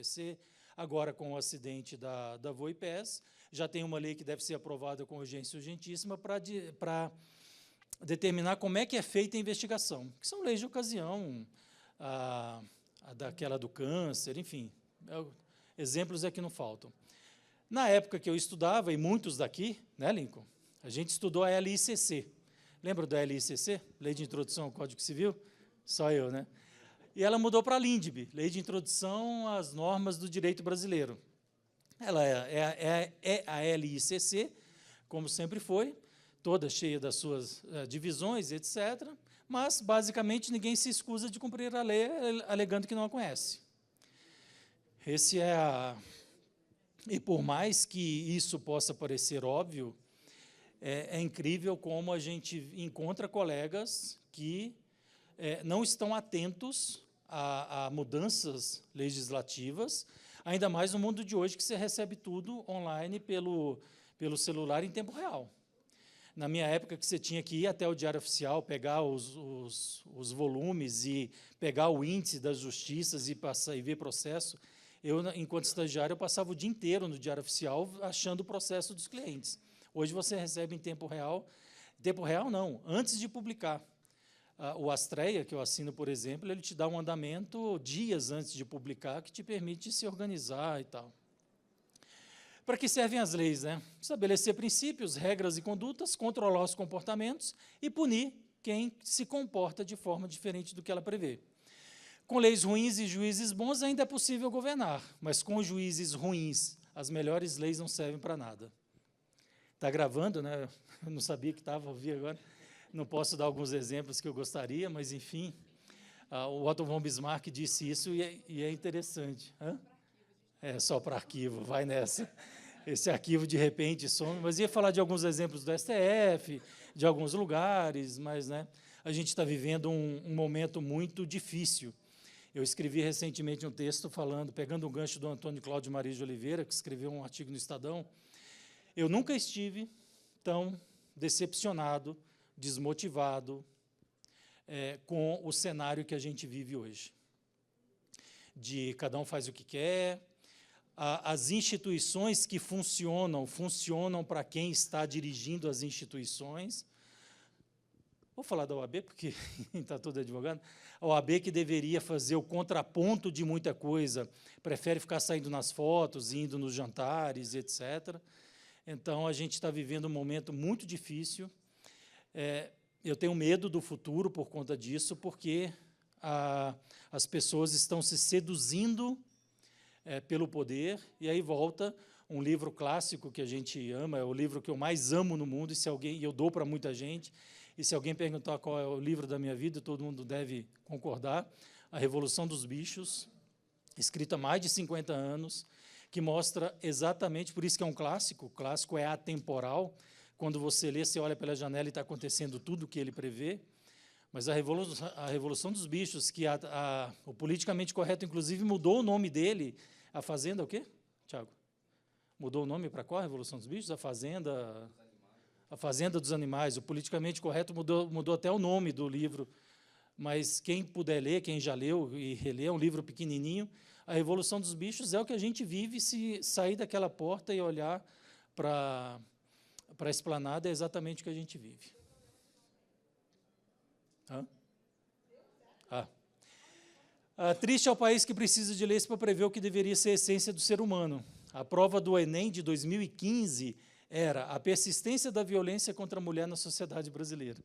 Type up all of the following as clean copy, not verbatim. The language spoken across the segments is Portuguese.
acontecer. Agora, com o acidente da Voipés, já tem uma lei que deve ser aprovada com urgência urgentíssima para determinar como é que é feita a investigação, que são leis de ocasião, a daquela do câncer, enfim, exemplos é que não faltam. Na época que eu estudava, e muitos daqui, né, Lincoln, a gente estudou a LICC. Lembra da LICC? Lei de Introdução ao Código Civil? Só eu, né? E ela mudou para a LINDB, Lei de Introdução às Normas do Direito Brasileiro. Ela é a LICC, como sempre foi, toda cheia das suas divisões, etc., mas, basicamente, ninguém se escusa de cumprir a lei alegando que não a conhece. Esse é a... E, por mais que isso possa parecer óbvio, é incrível como a gente encontra colegas que não estão atentos a mudanças legislativas, ainda mais no mundo de hoje, que você recebe tudo online pelo celular em tempo real. Na minha época, que você tinha que ir até o Diário Oficial, pegar os volumes e pegar o índice das justiças e ver processo, eu, enquanto estagiário, eu passava o dia inteiro no Diário Oficial achando o processo dos clientes. Hoje você recebe em tempo real não, antes de publicar. O Astreia, que eu assino, por exemplo, ele te dá um andamento dias antes de publicar, que te permite se organizar e tal. Para que servem as leis, né? Estabelecer princípios, regras e condutas, controlar os comportamentos e punir quem se comporta de forma diferente do que ela prevê. Com leis ruins e juízes bons ainda é possível governar, mas com juízes ruins, as melhores leis não servem para nada. Está gravando, né? Eu não sabia que estava, ouvi agora. Não posso dar alguns exemplos que eu gostaria, mas, enfim, o Otto von Bismarck disse isso e é interessante. É só para arquivo, vai nessa. Esse arquivo, de repente, some. Mas ia falar de alguns exemplos do STF, de alguns lugares, mas, né, a gente está vivendo um momento muito difícil. Eu escrevi recentemente um texto pegando um gancho do Antônio Cláudio Maria de Oliveira, que escreveu um artigo no Estadão. Eu nunca estive tão decepcionado, desmotivado com o cenário que a gente vive hoje. De cada um faz o que quer, as instituições que funcionam para quem está dirigindo as instituições. Vou falar da OAB, porque está todo advogado. A OAB, que deveria fazer o contraponto de muita coisa, prefere ficar saindo nas fotos, indo nos jantares, etc. Então, a gente está vivendo um momento muito difícil. Eu tenho medo do futuro por conta disso, porque as pessoas estão se seduzindo pelo poder, e aí volta um livro clássico que a gente ama, é o livro que eu mais amo no mundo, e eu dou para muita gente, e se alguém perguntar qual é o livro da minha vida, todo mundo deve concordar, A Revolução dos Bichos, escrito há mais de 50 anos, que mostra exatamente, por isso que é um clássico, o clássico é atemporal, quando você lê, você olha pela janela e está acontecendo tudo o que ele prevê, mas a Revolução dos Bichos, que o politicamente correto, inclusive, mudou o nome dele, a Fazenda, o quê, Tiago? Mudou o nome para qual? A Revolução dos Bichos? A Fazenda dos Animais. O politicamente correto mudou até o nome do livro, mas quem puder ler, quem já leu e relê, é um livro pequenininho. A Revolução dos Bichos é o que a gente vive se sair daquela porta e olhar para a esplanada, é exatamente o que a gente vive. Triste é o país que precisa de leis para prever o que deveria ser a essência do ser humano. A prova do Enem de 2015 era a persistência da violência contra a mulher na sociedade brasileira.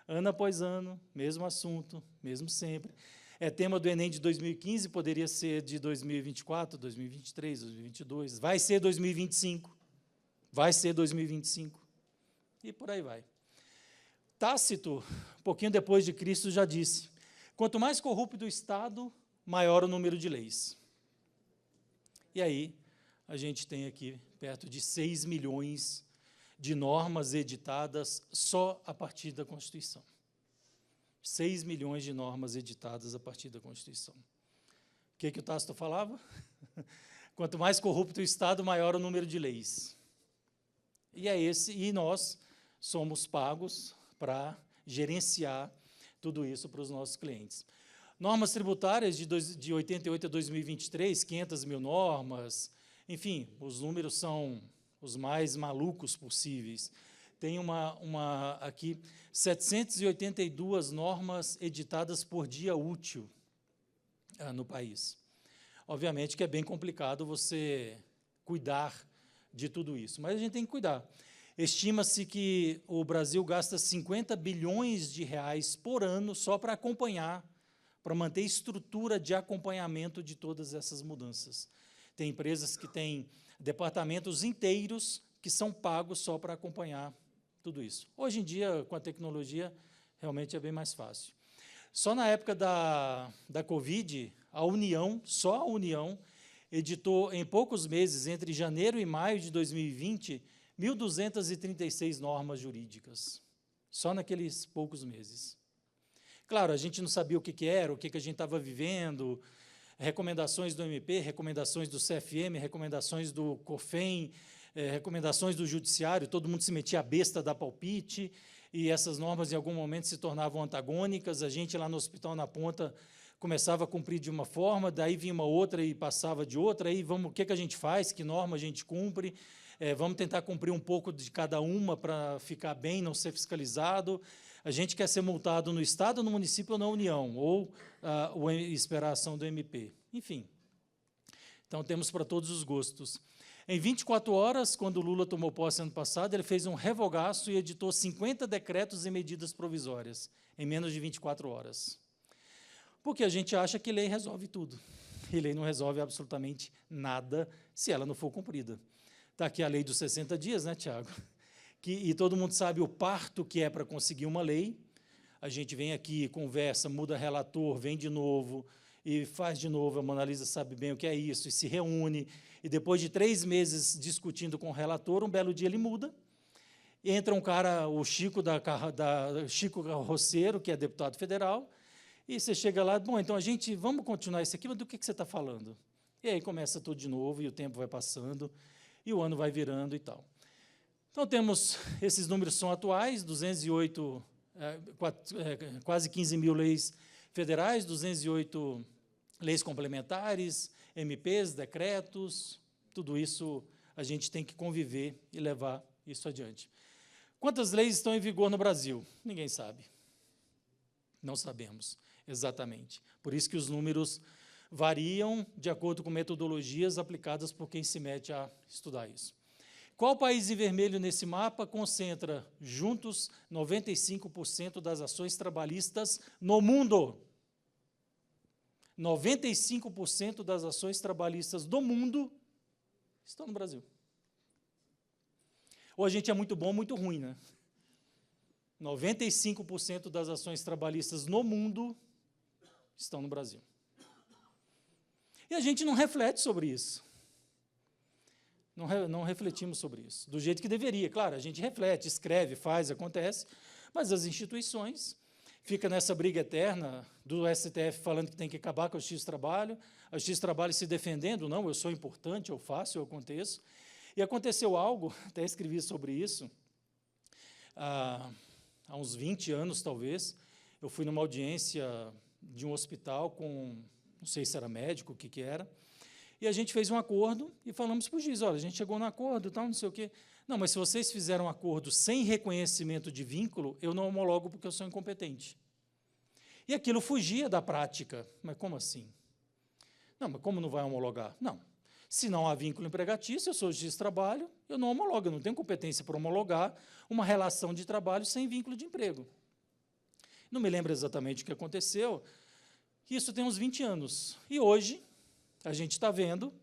Ano após ano, mesmo assunto, mesmo sempre. É tema do Enem de 2015, poderia ser de 2024, 2023, 2022, vai ser 2025, e por aí vai. Tácito, um pouquinho depois de Cristo, já disse, quanto mais corrupto o Estado, maior o número de leis. E aí, a gente tem aqui perto de 6 milhões de normas editadas só a partir da Constituição. 6 milhões de normas editadas a partir da Constituição. O que o Tácito falava? Quanto mais corrupto o Estado, maior o número de leis. E nós somos pagos para gerenciar tudo isso para os nossos clientes. Normas tributárias de 88 a 2023, 500 mil normas, enfim, os números são os mais malucos possíveis. Tem aqui 782 normas editadas por dia útil no país. Obviamente que é bem complicado você cuidar de tudo isso, mas a gente tem que cuidar. Estima-se que o Brasil gasta 50 bilhões de reais por ano só para acompanhar, para manter estrutura de acompanhamento de todas essas mudanças. Tem empresas que têm departamentos inteiros que são pagos só para acompanhar tudo isso. Hoje em dia, com a tecnologia, realmente é bem mais fácil. Só na época da Covid, só a União, editou em poucos meses, entre janeiro e maio de 2020, 1.236 normas jurídicas, só naqueles poucos meses. Claro, a gente não sabia o que era, o que a gente estava vivendo, recomendações do MP, recomendações do CFM, recomendações do COFEM, recomendações do Judiciário, todo mundo se metia a besta da palpite, e essas normas, em algum momento, se tornavam antagônicas, a gente lá no Hospital na Ponta começava a cumprir de uma forma, daí vinha uma outra e passava de outra, aí o que a gente faz, que norma a gente cumpre, vamos tentar cumprir um pouco de cada uma para ficar bem, não ser fiscalizado. A gente quer ser multado no Estado, no município ou na União, ou esperar a ação do MP. Enfim, então temos para todos os gostos. Em 24 horas, quando o Lula tomou posse ano passado, ele fez um revogaço e editou 50 decretos e medidas provisórias, em menos de 24 horas. Porque a gente acha que lei resolve tudo. E lei não resolve absolutamente nada se ela não for cumprida. Está aqui a lei dos 60 dias, né, Tiago? E todo mundo sabe o parto que é para conseguir uma lei. A gente vem aqui, conversa, muda relator, vem de novo, e faz de novo, a Mona Lisa sabe bem o que é isso, e se reúne, e depois de 3 meses discutindo com o relator, um belo dia ele muda, e entra um cara, o Chico Chico Rosseiro, que é deputado federal, e você chega lá, bom, então vamos continuar isso aqui, mas do que você está falando? E aí começa tudo de novo, e o tempo vai passando, e o ano vai virando e tal. Então, temos, esses números são atuais, 208, quase 15 mil leis federais, 208 leis complementares, MPs, decretos, tudo isso a gente tem que conviver e levar isso adiante. Quantas leis estão em vigor no Brasil? Ninguém sabe. Não sabemos exatamente. Por isso que os números variam de acordo com metodologias aplicadas por quem se mete a estudar isso. Qual país em vermelho nesse mapa concentra juntos 95% das ações trabalhistas no mundo? 95% das ações trabalhistas do mundo estão no Brasil. Ou a gente é muito bom ou muito ruim, né? 95% das ações trabalhistas no mundo estão no Brasil. E a gente não reflete sobre isso. Não refletimos sobre isso, do jeito que deveria. Claro, a gente reflete, escreve, faz, acontece, mas as instituições ficam nessa briga eterna do STF falando que tem que acabar com a Justiça do Trabalho, a Justiça do Trabalho se defendendo, não, eu sou importante, eu faço, eu aconteço. E aconteceu algo, até escrevi sobre isso, há uns 20 anos, talvez, eu fui numa audiência de um hospital com, não sei se era médico, o que era, e a gente fez um acordo e falamos para o juiz, olha, a gente chegou no acordo, tal, não sei o quê. Não, mas se vocês fizeram um acordo sem reconhecimento de vínculo, eu não homologo porque eu sou incompetente. E aquilo fugia da prática. Mas como assim? Não, mas como não vai homologar? Não. Se não há vínculo empregatício, eu sou juiz de trabalho, eu não homologo, eu não tenho competência para homologar uma relação de trabalho sem vínculo de emprego. Não me lembro exatamente o que aconteceu, isso tem uns 20 anos. E hoje, a gente está vendo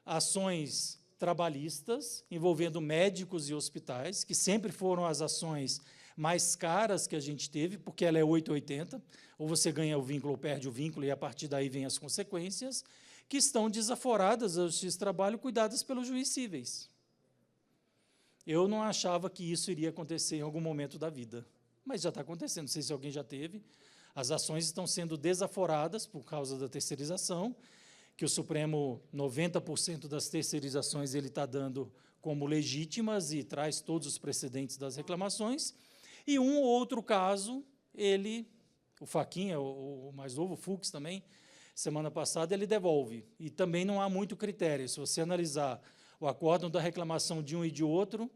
ações trabalhistas envolvendo médicos e hospitais, que sempre foram as ações mais caras que a gente teve, porque ela é 880, ou você ganha o vínculo ou perde o vínculo, e a partir daí vem as consequências, que estão desaforadas à Justiça do Trabalho, cuidadas pelos juízes cíveis. Eu não achava que isso iria acontecer em algum momento da vida, mas já está acontecendo, não sei se alguém já teve. As ações estão sendo desaforadas por causa da terceirização, que o Supremo, 90% das terceirizações, ele está dando como legítimas e traz todos os precedentes das reclamações, e um ou outro caso, o Faquinha, o mais novo, o Fux também, semana passada, ele devolve. E também não há muito critério. Se você analisar o acórdão da reclamação de um e de outro,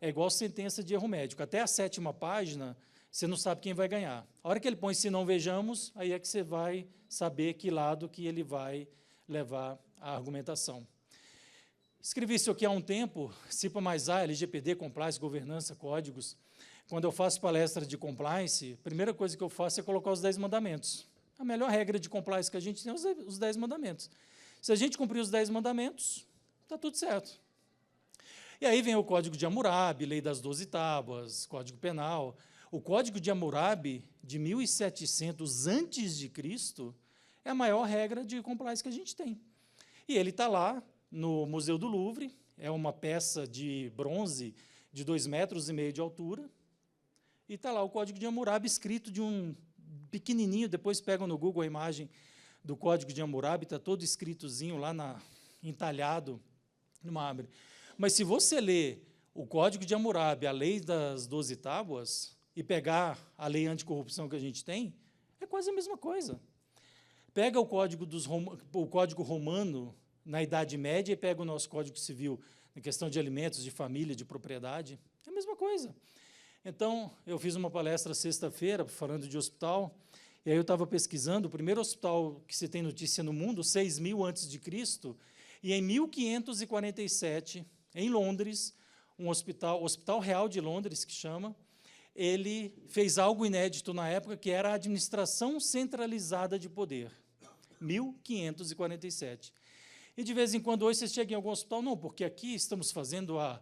é igual sentença de erro médico. Até a 7ª página, você não sabe quem vai ganhar. A hora que ele põe "se não vejamos", aí é que você vai saber que lado que ele vai levar a argumentação. Escrevi isso aqui há um tempo, CIPA mais A, LGPD, compliance, governança, códigos. Quando eu faço palestra de compliance, a primeira coisa que eu faço é colocar os 10 mandamentos. A melhor regra de compliance que a gente tem é os 10 mandamentos. Se a gente cumprir os 10 mandamentos, está tudo certo. E aí vem o Código de Hammurabi, Lei das 12 Tábuas, Código Penal. O Código de Hammurabi, de 1700 a.C., é a maior regra de compliance que a gente tem. E ele está lá no Museu do Louvre, é uma peça de bronze de 2,5 metros de altura, e está lá o Código de Hammurabi escrito de um pequenininho, depois pegam no Google a imagem do Código de Hammurabi, está todo escritozinho lá, entalhado no mármore. Mas se você ler o Código de Hammurabi, a Lei das 12 Tábuas, e pegar a lei anticorrupção que a gente tem, é quase a mesma coisa. Pega o Código Romano na Idade Média e pega o nosso Código Civil na questão de alimentos, de família, de propriedade, é a mesma coisa. Então, eu fiz uma palestra sexta-feira falando de hospital, e aí eu estava pesquisando, o primeiro hospital que se tem notícia no mundo, 6.000 a.C., e em 1547, em Londres, um Hospital Real de Londres, que chama, ele fez algo inédito na época, que era a administração centralizada de poder. 1547. E, de vez em quando, hoje você chega em algum hospital, não, porque aqui estamos fazendo a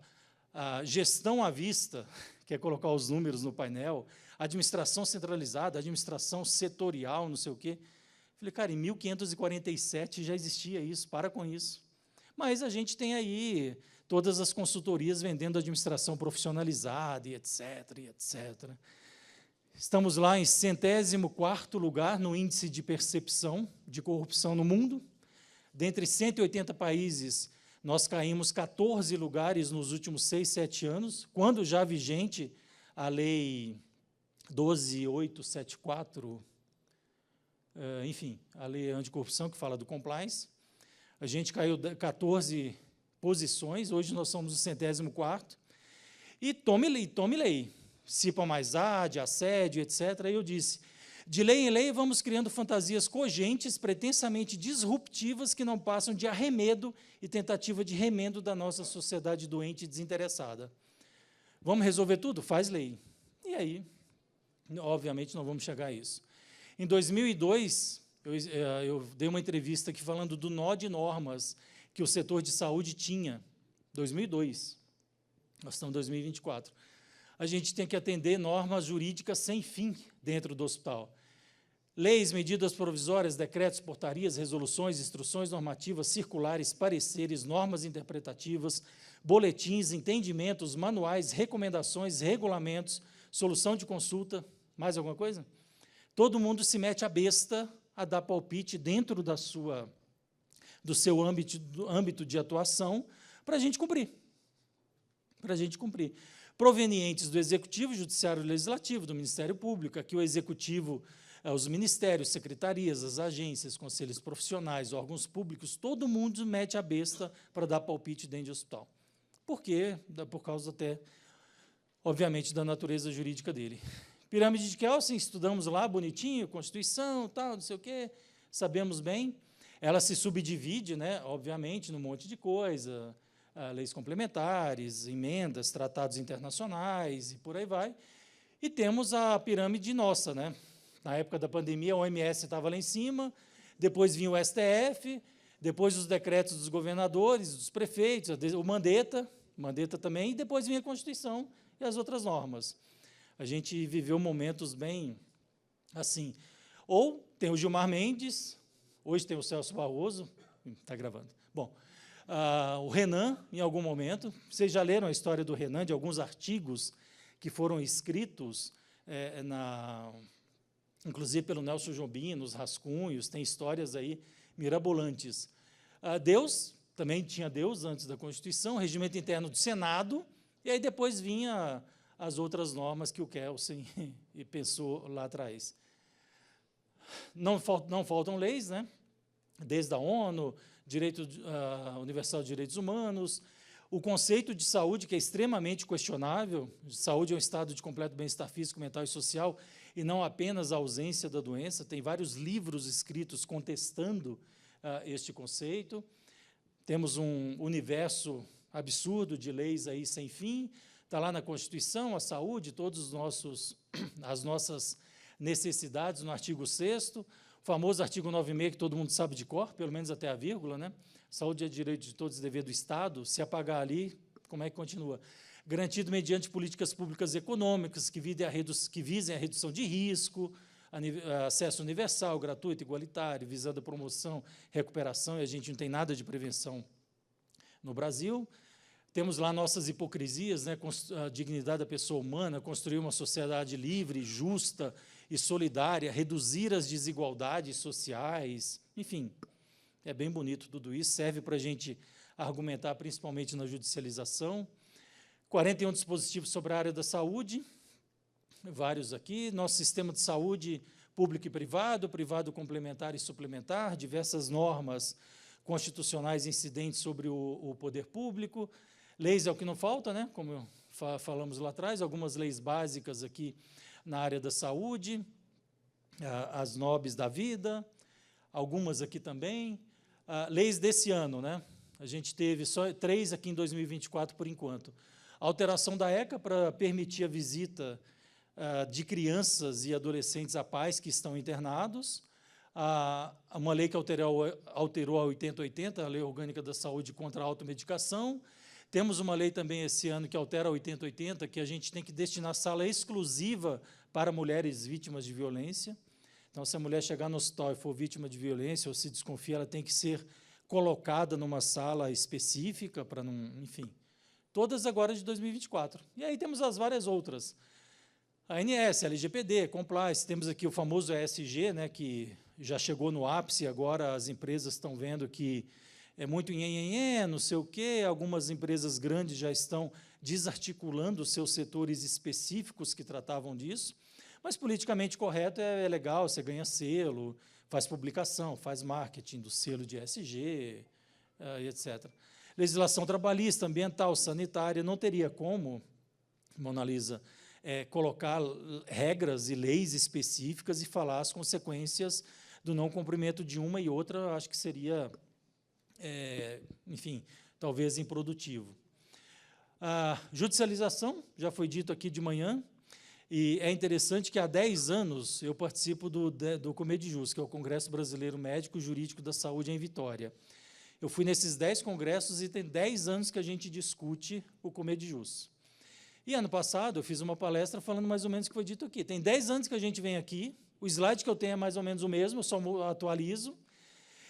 gestão à vista, que é colocar os números no painel, administração centralizada, administração setorial, não sei o quê. Falei, cara, em 1547 já existia isso, para com isso. Mas a gente tem aí todas as consultorias vendendo administração profissionalizada, e etc., e etc. Estamos lá em 104º lugar no índice de percepção de corrupção no mundo. Dentre 180 países, nós caímos 14 lugares nos últimos 6, 7 anos, quando já vigente a Lei 12.874, enfim, a Lei Anticorrupção, que fala do compliance. A gente caiu 14 posições, hoje nós somos o 104º, e tome lei, CIPA mais A, de assédio, etc. Aí eu disse, de lei em lei vamos criando fantasias cogentes, pretensamente disruptivas, que não passam de arremedo e tentativa de remendo da nossa sociedade doente e desinteressada. Vamos resolver tudo? Faz lei. E aí, obviamente, não vamos chegar a isso. Em 2002, eu dei uma entrevista aqui falando do nó de normas que o setor de saúde tinha, 2002, nós estamos em 2024. A gente tem que atender normas jurídicas sem fim dentro do hospital. Leis, medidas provisórias, decretos, portarias, resoluções, instruções normativas, circulares, pareceres, normas interpretativas, boletins, entendimentos, manuais, recomendações, regulamentos, solução de consulta, mais alguma coisa? Todo mundo se mete a besta a dar palpite dentro do seu âmbito de atuação para a gente cumprir. Provenientes do Executivo, Judiciário e Legislativo, do Ministério Público, aqui o Executivo, os ministérios, secretarias, as agências, conselhos profissionais, órgãos públicos, todo mundo mete a besta para dar palpite dentro de hospital. Por quê? Por causa até, obviamente, da natureza jurídica dele. Pirâmide de Kelsen, estudamos lá, bonitinho, Constituição, tal, não sei o quê, sabemos bem. Ela se subdivide, né, obviamente, num monte de coisa, leis complementares, emendas, tratados internacionais, e por aí vai. E temos a pirâmide nossa, né? Na época da pandemia, a OMS estava lá em cima, depois vinha o STF, depois os decretos dos governadores, dos prefeitos, o Mandetta também, e depois vinha a Constituição e as outras normas. A gente viveu momentos bem assim. Ou tem o Gilmar Mendes, hoje tem o Celso Barroso, está gravando. Bom, o Renan, em algum momento, vocês já leram a história do Renan, de alguns artigos que foram escritos, inclusive pelo Nelson Jobim, nos rascunhos, tem histórias aí mirabolantes. Deus, também tinha Deus antes da Constituição, regimento interno do Senado, e aí depois vinha as outras normas que o Kelsen pensou lá atrás. Não faltam leis, né? Desde a ONU, Direito Universal de Direitos Humanos, o conceito de saúde, que é extremamente questionável. Saúde é um estado de completo bem-estar físico, mental e social, e não apenas a ausência da doença. Tem vários livros escritos contestando este conceito. Temos um universo absurdo de leis aí sem fim. Está lá na Constituição, a saúde, todas as nossas necessidades, no artigo 6º, o famoso artigo 96, que todo mundo sabe de cor, pelo menos até a vírgula, né? Saúde é direito de todos e dever do Estado. Se apagar ali, como é que continua? Garantido mediante políticas públicas econômicas que visem a redução de risco, acesso universal, gratuito, igualitário, visando a promoção, recuperação, e a gente não tem nada de prevenção no Brasil. Temos lá nossas hipocrisias, né? A dignidade da pessoa humana, construir uma sociedade livre, justa e solidária, reduzir as desigualdades sociais, enfim, é bem bonito tudo isso, serve para a gente argumentar principalmente na judicialização. 41 dispositivos sobre a área da saúde, vários aqui, nosso sistema de saúde público e privado, privado complementar e suplementar, diversas normas constitucionais incidentes sobre o poder público, leis é o que não falta, né? Como falamos lá atrás, algumas leis básicas aqui na área da saúde, as nobres da vida, algumas aqui também, leis desse ano, né? A gente teve só 3 aqui em 2024 por enquanto. A alteração da ECA para permitir a visita de crianças e adolescentes a pais que estão internados, uma lei que alterou a 8080, a Lei Orgânica da Saúde contra a Automedicação. Temos uma lei também esse ano que altera a 8080, que a gente tem que destinar sala exclusiva para mulheres vítimas de violência. Então, se a mulher chegar no hospital e for vítima de violência ou se desconfia, ela tem que ser colocada numa sala específica para não, enfim. Todas agora de 2024. E aí temos as várias outras. A ANS, LGPD, Compliance, temos aqui o famoso ESG, né, que já chegou no ápice, agora as empresas estão vendo que é muito nhenhenhé, não sei o quê, algumas empresas grandes já estão desarticulando os seus setores específicos que tratavam disso, mas politicamente correto é legal, você ganha selo, faz publicação, faz marketing do selo de ESG, etc. Legislação trabalhista, ambiental, sanitária, não teria como, Mona Lisa, colocar regras e leis específicas e falar as consequências do não cumprimento de uma e outra, acho que seria, enfim, talvez improdutivo. A judicialização, já foi dito aqui de manhã, e é interessante que há 10 anos eu participo do Comedijus, que é o Congresso Brasileiro Médico e Jurídico da Saúde em Vitória. Eu fui nesses 10 congressos e tem 10 anos que a gente discute o Comedijus. E ano passado eu fiz uma palestra falando mais ou menos o que foi dito aqui. Tem 10 anos que a gente vem aqui, o slide que eu tenho é mais ou menos o mesmo, eu só atualizo,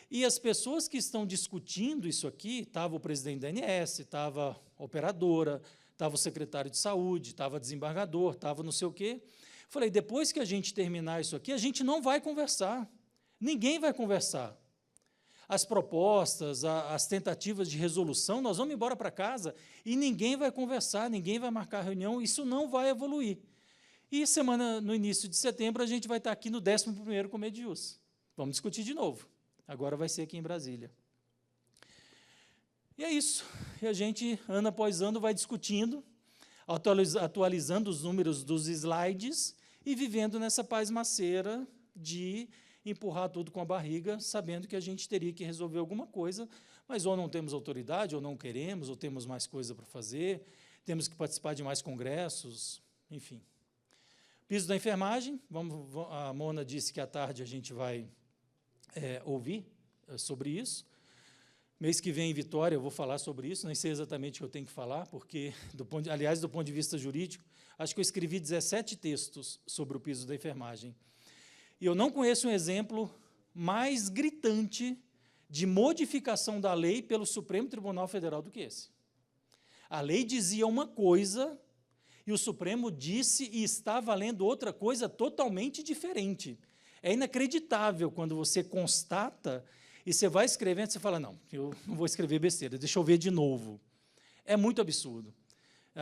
e as pessoas que estão discutindo isso aqui, estava o presidente da ANS, estava a operadora, estava o secretário de saúde, estava desembargador, estava não sei o quê. Falei, depois que a gente terminar isso aqui, a gente não vai conversar, ninguém vai conversar. As propostas, as tentativas de resolução, nós vamos embora para casa e ninguém vai conversar, ninguém vai marcar reunião, isso não vai evoluir. E no início de setembro, a gente vai estar aqui no 11º Comedijus. Vamos discutir de novo. Agora vai ser aqui em Brasília. E é isso. E a gente, ano após ano, vai discutindo, atualizando os números dos slides e vivendo nessa pasmaceira de empurrar tudo com a barriga, sabendo que a gente teria que resolver alguma coisa, mas ou não temos autoridade, ou não queremos, ou temos mais coisa para fazer, temos que participar de mais congressos, enfim. Piso da enfermagem, a Mona disse que à tarde a gente vai ouvir sobre isso. Mês que vem em Vitória eu vou falar sobre isso, nem sei exatamente o que eu tenho que falar, porque, aliás, do ponto de vista jurídico, acho que eu escrevi 17 textos sobre o piso da enfermagem. E eu não conheço um exemplo mais gritante de modificação da lei pelo Supremo Tribunal Federal do que esse. A lei dizia uma coisa e o Supremo disse e está valendo outra coisa totalmente diferente. É inacreditável quando você constata e você vai escrevendo, você fala, não, eu não vou escrever besteira, deixa eu ver de novo. É muito absurdo.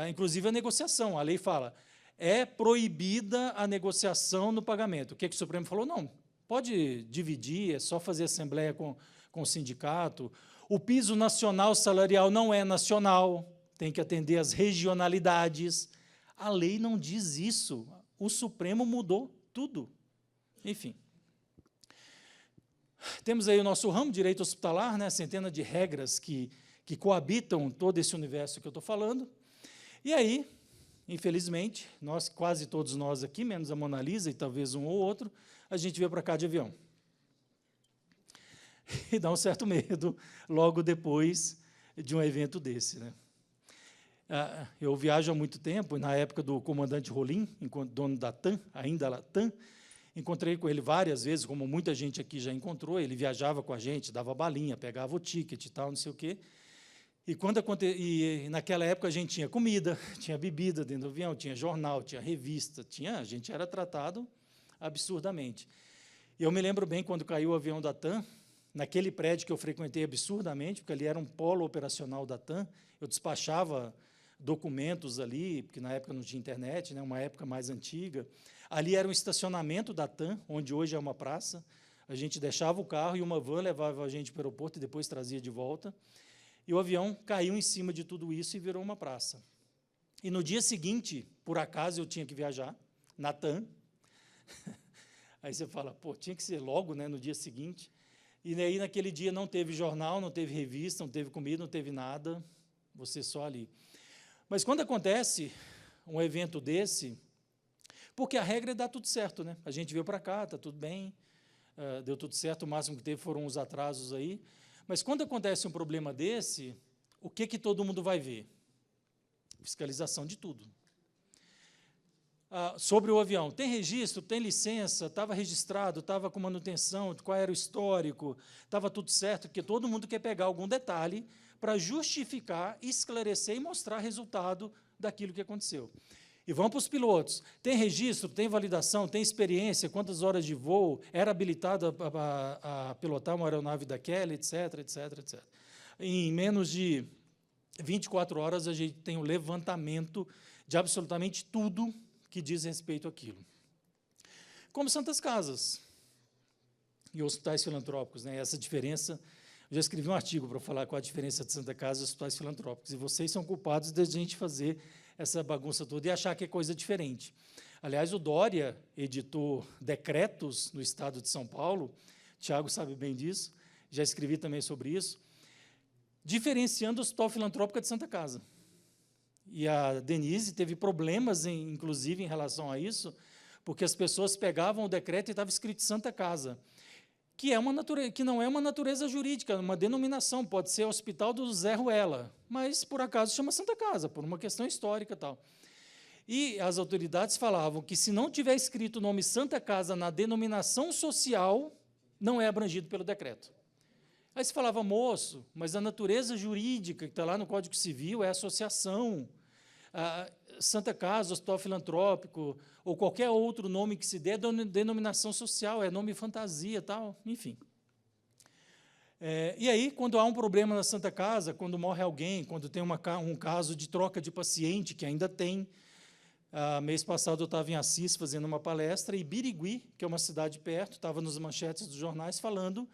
Inclusive a negociação, a lei fala, é proibida a negociação no pagamento. O que o Supremo falou? Não, pode dividir, é só fazer assembleia com o sindicato. O piso nacional salarial não é nacional, tem que atender às regionalidades. A lei não diz isso. O Supremo mudou tudo. Enfim. Temos aí o nosso ramo, direito hospitalar, né, centenas de regras que coabitam todo esse universo que eu estou falando. E aí, infelizmente, quase todos nós aqui, menos a Mona Lisa e talvez um ou outro, a gente veio para cá de avião. E dá um certo medo logo depois de um evento desse, né? Eu viajo há muito tempo, na época do comandante Rolim, enquanto dono da TAM, ainda TAM, encontrei com ele várias vezes, como muita gente aqui já encontrou, ele viajava com a gente, dava balinha, pegava o ticket e tal, não sei o quê. E naquela época a gente tinha comida, tinha bebida dentro do avião, tinha jornal, tinha revista, a gente era tratado absurdamente. E eu me lembro bem quando caiu o avião da TAM, naquele prédio que eu frequentei absurdamente, porque ali era um polo operacional da TAM, eu despachava documentos ali, porque na época não tinha internet, né, uma época mais antiga. Ali era um estacionamento da TAM, onde hoje é uma praça. A gente deixava o carro e uma van levava a gente para o aeroporto e depois trazia de volta. E o avião caiu em cima de tudo isso e virou uma praça. E no dia seguinte, por acaso, eu tinha que viajar na TAM. Aí você fala, pô, tinha que ser logo, né, no dia seguinte. E aí, naquele dia, não teve jornal, não teve revista, não teve comida, não teve nada, você só ali. Mas quando acontece um evento desse, porque a regra é dar tudo certo, né? A gente veio para cá, está tudo bem, deu tudo certo, o máximo que teve foram uns atrasos aí. Mas quando acontece um problema desse, o que todo mundo vai ver? Fiscalização de tudo. Sobre o avião, tem registro, tem licença, estava registrado, estava com manutenção, qual era o histórico, estava tudo certo, porque todo mundo quer pegar algum detalhe para justificar, esclarecer e mostrar resultado daquilo que aconteceu. E vamos para os pilotos. Tem registro, tem validação, tem experiência, quantas horas de voo, era habilitado a pilotar uma aeronave daquela, etc, etc, etc. Em menos de 24 horas, a gente tem o levantamento de absolutamente tudo que diz respeito àquilo. Como Santas Casas e hospitais filantrópicos, né? Essa diferença, eu já escrevi um artigo para falar qual a diferença de Santa Casa e hospitais filantrópicos, e vocês são culpados de a gente fazer essa bagunça toda e achar que é coisa diferente. Aliás, o Dória editou decretos no estado de São Paulo, Tiago sabe bem disso, já escrevi também sobre isso, diferenciando o Hospital Filantrópico de Santa Casa. E a Denise teve problemas, inclusive, em relação a isso, porque as pessoas pegavam o decreto e estava escrito Santa Casa, que não é uma natureza jurídica, é uma denominação, pode ser Hospital do Zé Ruela, mas, por acaso, chama Santa Casa, por uma questão histórica e tal. E as autoridades falavam que, se não tiver escrito o nome Santa Casa na denominação social, não é abrangido pelo decreto. Aí se falava, moço, mas a natureza jurídica que está lá no Código Civil é associação. Santa Casa, Hospital Filantrópico, ou qualquer outro nome que se dê, é denominação social, é nome fantasia, tal, enfim. E aí, quando há um problema na Santa Casa, quando morre alguém, quando tem um caso de troca de paciente, que ainda tem, mês passado eu estava em Assis fazendo uma palestra, e Birigui, que é uma cidade perto, estava nos manchetes dos jornais falando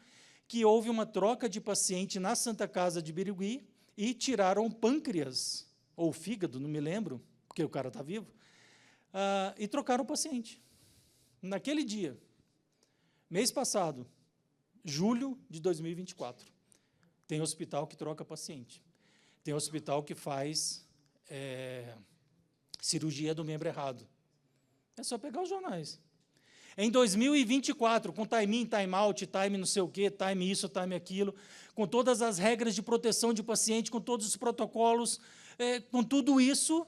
que houve uma troca de paciente na Santa Casa de Birigui e tiraram o pâncreas, ou o fígado, não me lembro, porque o cara está vivo, e trocaram o paciente. Naquele dia, mês passado, julho de 2024, tem hospital que troca paciente. Tem hospital que faz cirurgia do membro errado. É só pegar os jornais. Em 2024, com time in, time out, time não sei o quê, time isso, time aquilo, com todas as regras de proteção de paciente, com todos os protocolos, com tudo isso,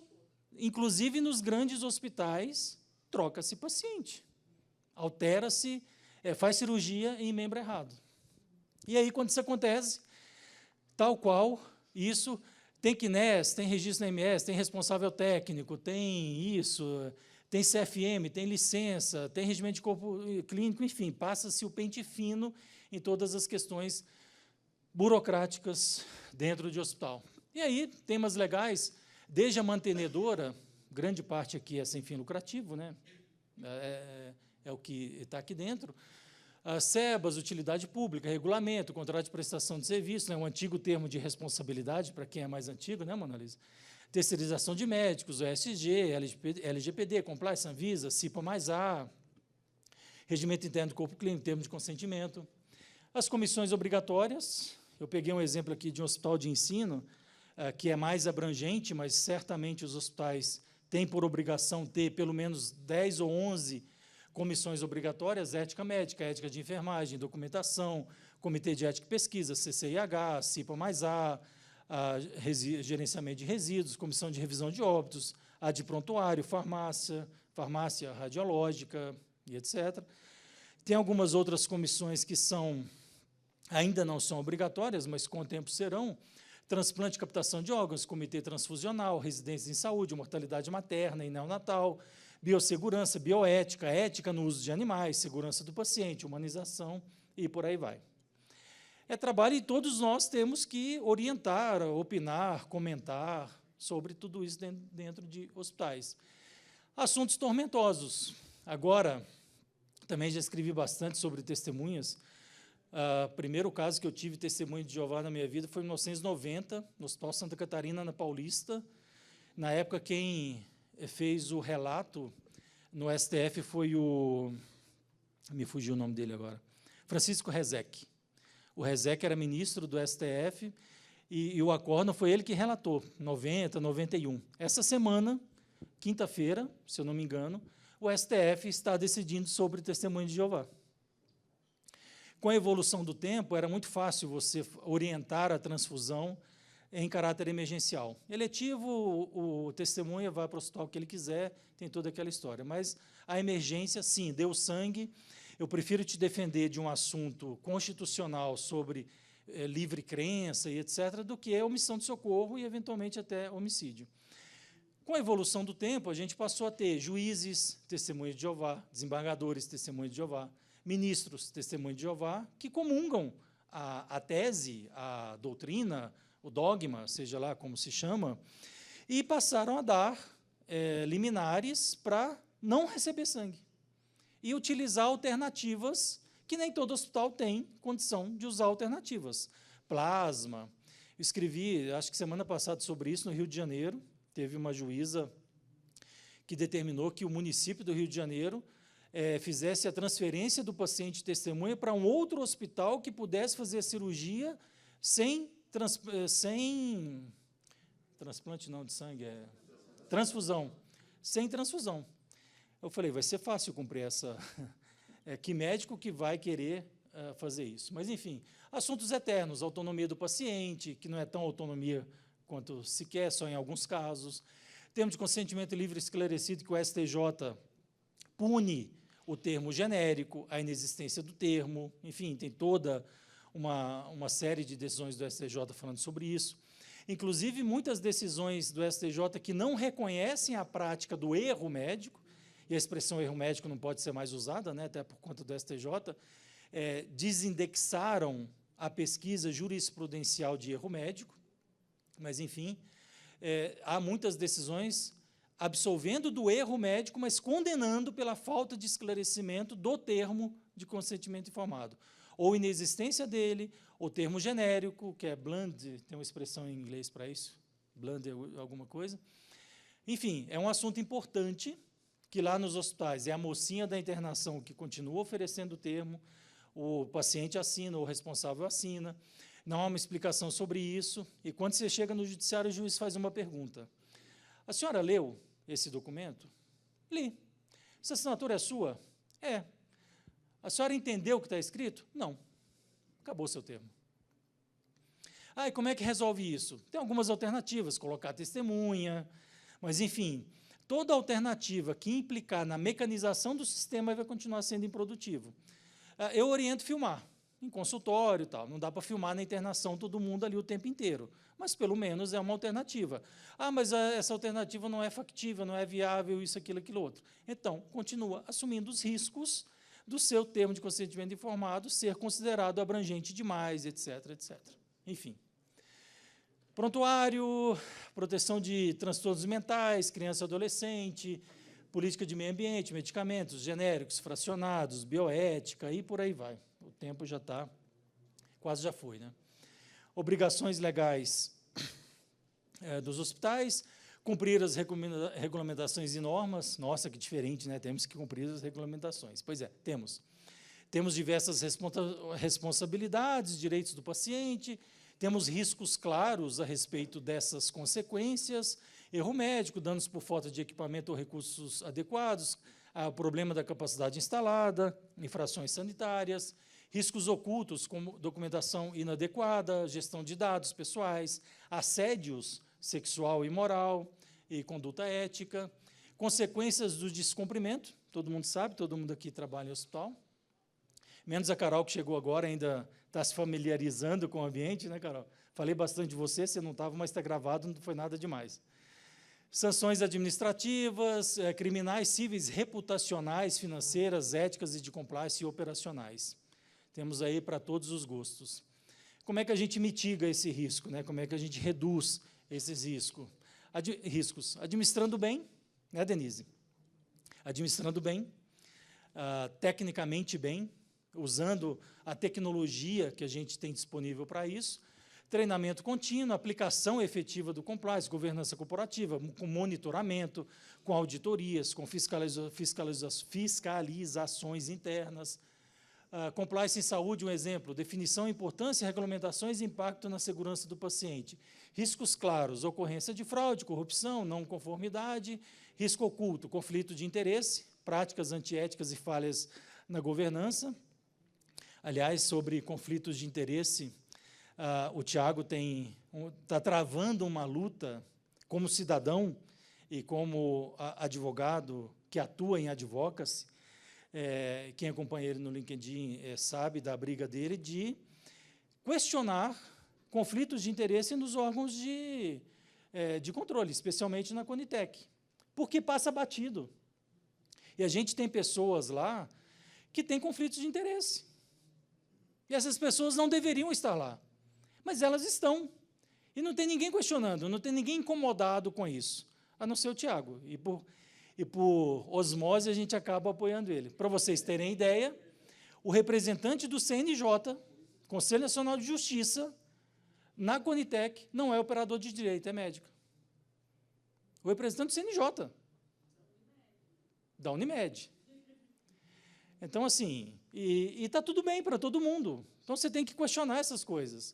inclusive nos grandes hospitais, troca-se paciente. Altera-se, faz cirurgia em membro errado. E aí, quando isso acontece, tal qual, isso, tem CNES, tem registro na MS, tem responsável técnico, tem isso, tem CFM, tem licença, tem regimento de corpo clínico, enfim, passa-se o pente fino em todas as questões burocráticas dentro de hospital. E aí, temas legais, desde a mantenedora, grande parte aqui é sem fim lucrativo, né? É o que está aqui dentro, As SEBAS, utilidade pública, regulamento, contrato de prestação de serviço, né, um antigo termo de responsabilidade, para quem é mais antigo, né, Mona Lisa? Terceirização de médicos, OSG, LGPD, Compliance, Anvisa, CIPA+A, regimento interno do corpo clínico, termo de consentimento. As comissões obrigatórias, eu peguei um exemplo aqui de um hospital de ensino, que é mais abrangente, mas certamente os hospitais têm por obrigação ter pelo menos 10 ou 11 comissões obrigatórias: ética médica, ética de enfermagem, documentação, comitê de ética e pesquisa, CCIH, CIPA+A, gerenciamento de resíduos, comissão de revisão de óbitos, a de prontuário, farmácia radiológica e etc. Tem algumas outras comissões que ainda não são obrigatórias, mas com o tempo serão: transplante e captação de órgãos, comitê transfusional, residências em saúde, mortalidade materna e neonatal, biossegurança, bioética, ética no uso de animais, segurança do paciente, humanização e por aí vai. É trabalho e todos nós temos que orientar, opinar, comentar sobre tudo isso dentro de hospitais. Assuntos tormentosos. Agora, também já escrevi bastante sobre testemunhas. O primeiro caso que eu tive testemunho de Jeová na minha vida foi em 1990, no Hospital Santa Catarina, na Paulista. Na época, quem fez o relato no STF foi me fugiu o nome dele agora, Francisco Rezec. O Rezec era ministro do STF e o acórdão foi ele que relatou, 90, 91. Essa semana, quinta-feira, se eu não me engano, o STF está decidindo sobre o testemunho de Jeová. Com a evolução do tempo, era muito fácil você orientar a transfusão em caráter emergencial. Eletivo, o testemunha vai para o hospital que ele quiser, tem toda aquela história. Mas a emergência, sim, deu sangue. Eu prefiro te defender de um assunto constitucional sobre livre crença e etc., do que omissão de socorro e, eventualmente, até homicídio. Com a evolução do tempo, a gente passou a ter juízes, testemunhas de Jeová, desembargadores, testemunhas de Jeová, ministros, testemunhas de Jeová, que comungam a tese, a doutrina, o dogma, seja lá como se chama, e passaram a dar liminares para não receber sangue e utilizar alternativas que nem todo hospital tem condição de usar alternativas. Plasma. Eu escrevi, acho que semana passada, sobre isso no Rio de Janeiro. Teve uma juíza que determinou que o município do Rio de Janeiro fizesse a transferência do paciente testemunha para um outro hospital que pudesse fazer a cirurgia sem transplante não de sangue, transfusão, sem transfusão. Eu falei, vai ser fácil cumprir essa... que médico que vai querer fazer isso? Mas, enfim, assuntos eternos, autonomia do paciente, que não é tão autonomia quanto se quer, só em alguns casos. Termo de consentimento livre e esclarecido, que o STJ pune o termo genérico, a inexistência do termo, enfim, tem toda uma série de decisões do STJ falando sobre isso. Inclusive, muitas decisões do STJ que não reconhecem a prática do erro médico, e a expressão erro médico não pode ser mais usada, né, até por conta do STJ, desindexaram a pesquisa jurisprudencial de erro médico, mas, enfim, há muitas decisões absolvendo do erro médico, mas condenando pela falta de esclarecimento do termo de consentimento informado, ou inexistência dele, ou termo genérico, que é bland, tem uma expressão em inglês para isso, bland é alguma coisa. Enfim, é um assunto importante, que lá nos hospitais é a mocinha da internação que continua oferecendo o termo, o paciente assina, o responsável assina, não há uma explicação sobre isso, e quando você chega no judiciário, o juiz faz uma pergunta. A senhora leu esse documento? Li. Essa assinatura é sua? É. A senhora entendeu o que está escrito? Não. Acabou o seu termo. E como é que resolve isso? Tem algumas alternativas, colocar testemunha, mas, enfim, toda alternativa que implicar na mecanização do sistema vai continuar sendo improdutivo. Eu oriento filmar, em consultório e tal. Não dá para filmar na internação todo mundo ali o tempo inteiro, mas pelo menos é uma alternativa. Mas essa alternativa não é factível, não é viável, isso, aquilo, aquilo outro. Então, continua assumindo os riscos do seu termo de consentimento informado ser considerado abrangente demais, etc., etc. Enfim. Prontuário, proteção de transtornos mentais, criança e adolescente, política de meio ambiente, medicamentos genéricos, fracionados, bioética, e por aí vai. O tempo já está, quase já foi, né? Obrigações legais dos hospitais, cumprir as regulamentações e normas. Nossa, que diferente, né? Temos que cumprir as regulamentações. Pois é, temos. Temos diversas responsabilidades, direitos do paciente, temos riscos claros a respeito dessas consequências, erro médico, danos por falta de equipamento ou recursos adequados, o problema da capacidade instalada, infrações sanitárias, riscos ocultos, como documentação inadequada, gestão de dados pessoais, assédios sexual e moral e conduta ética, consequências do descumprimento, todo mundo sabe, todo mundo aqui trabalha em hospital, menos a Carol, que chegou agora, ainda está se familiarizando com o ambiente, né, Carol? Falei bastante de você não estava, mas está gravado, não foi nada demais. Sanções administrativas, criminais, cíveis, reputacionais, financeiras, éticas e de compliance e operacionais. Temos aí para todos os gostos. Como é que a gente mitiga esse risco, né? Como é que a gente reduz esses riscos? Administrando bem, né, Denise? Administrando bem, tecnicamente bem, usando a tecnologia que a gente tem disponível para isso, treinamento contínuo, aplicação efetiva do compliance, governança corporativa, com monitoramento, com auditorias, com fiscalizações internas, compliance em saúde, um exemplo, definição, importância, regulamentações e impacto na segurança do paciente. Riscos claros, ocorrência de fraude, corrupção, não conformidade, risco oculto, conflito de interesse, práticas antiéticas e falhas na governança. Aliás, sobre conflitos de interesse, o Tiago está travando uma luta como cidadão e como advogado que atua em advocacy. Quem acompanha ele no LinkedIn sabe da briga dele de questionar conflitos de interesse nos órgãos de controle, especialmente na Conitec, porque passa batido. E a gente tem pessoas lá que têm conflitos de interesse. E essas pessoas não deveriam estar lá, mas elas estão. E não tem ninguém questionando, não tem ninguém incomodado com isso, a não ser o Tiago. E por osmose a gente acaba apoiando ele. Para vocês terem ideia, o representante do CNJ, Conselho Nacional de Justiça, na Conitec, não é operador de direito, é médico. O representante do CNJ, da Unimed. Então, assim, e está tudo bem para todo mundo. Então, você tem que questionar essas coisas.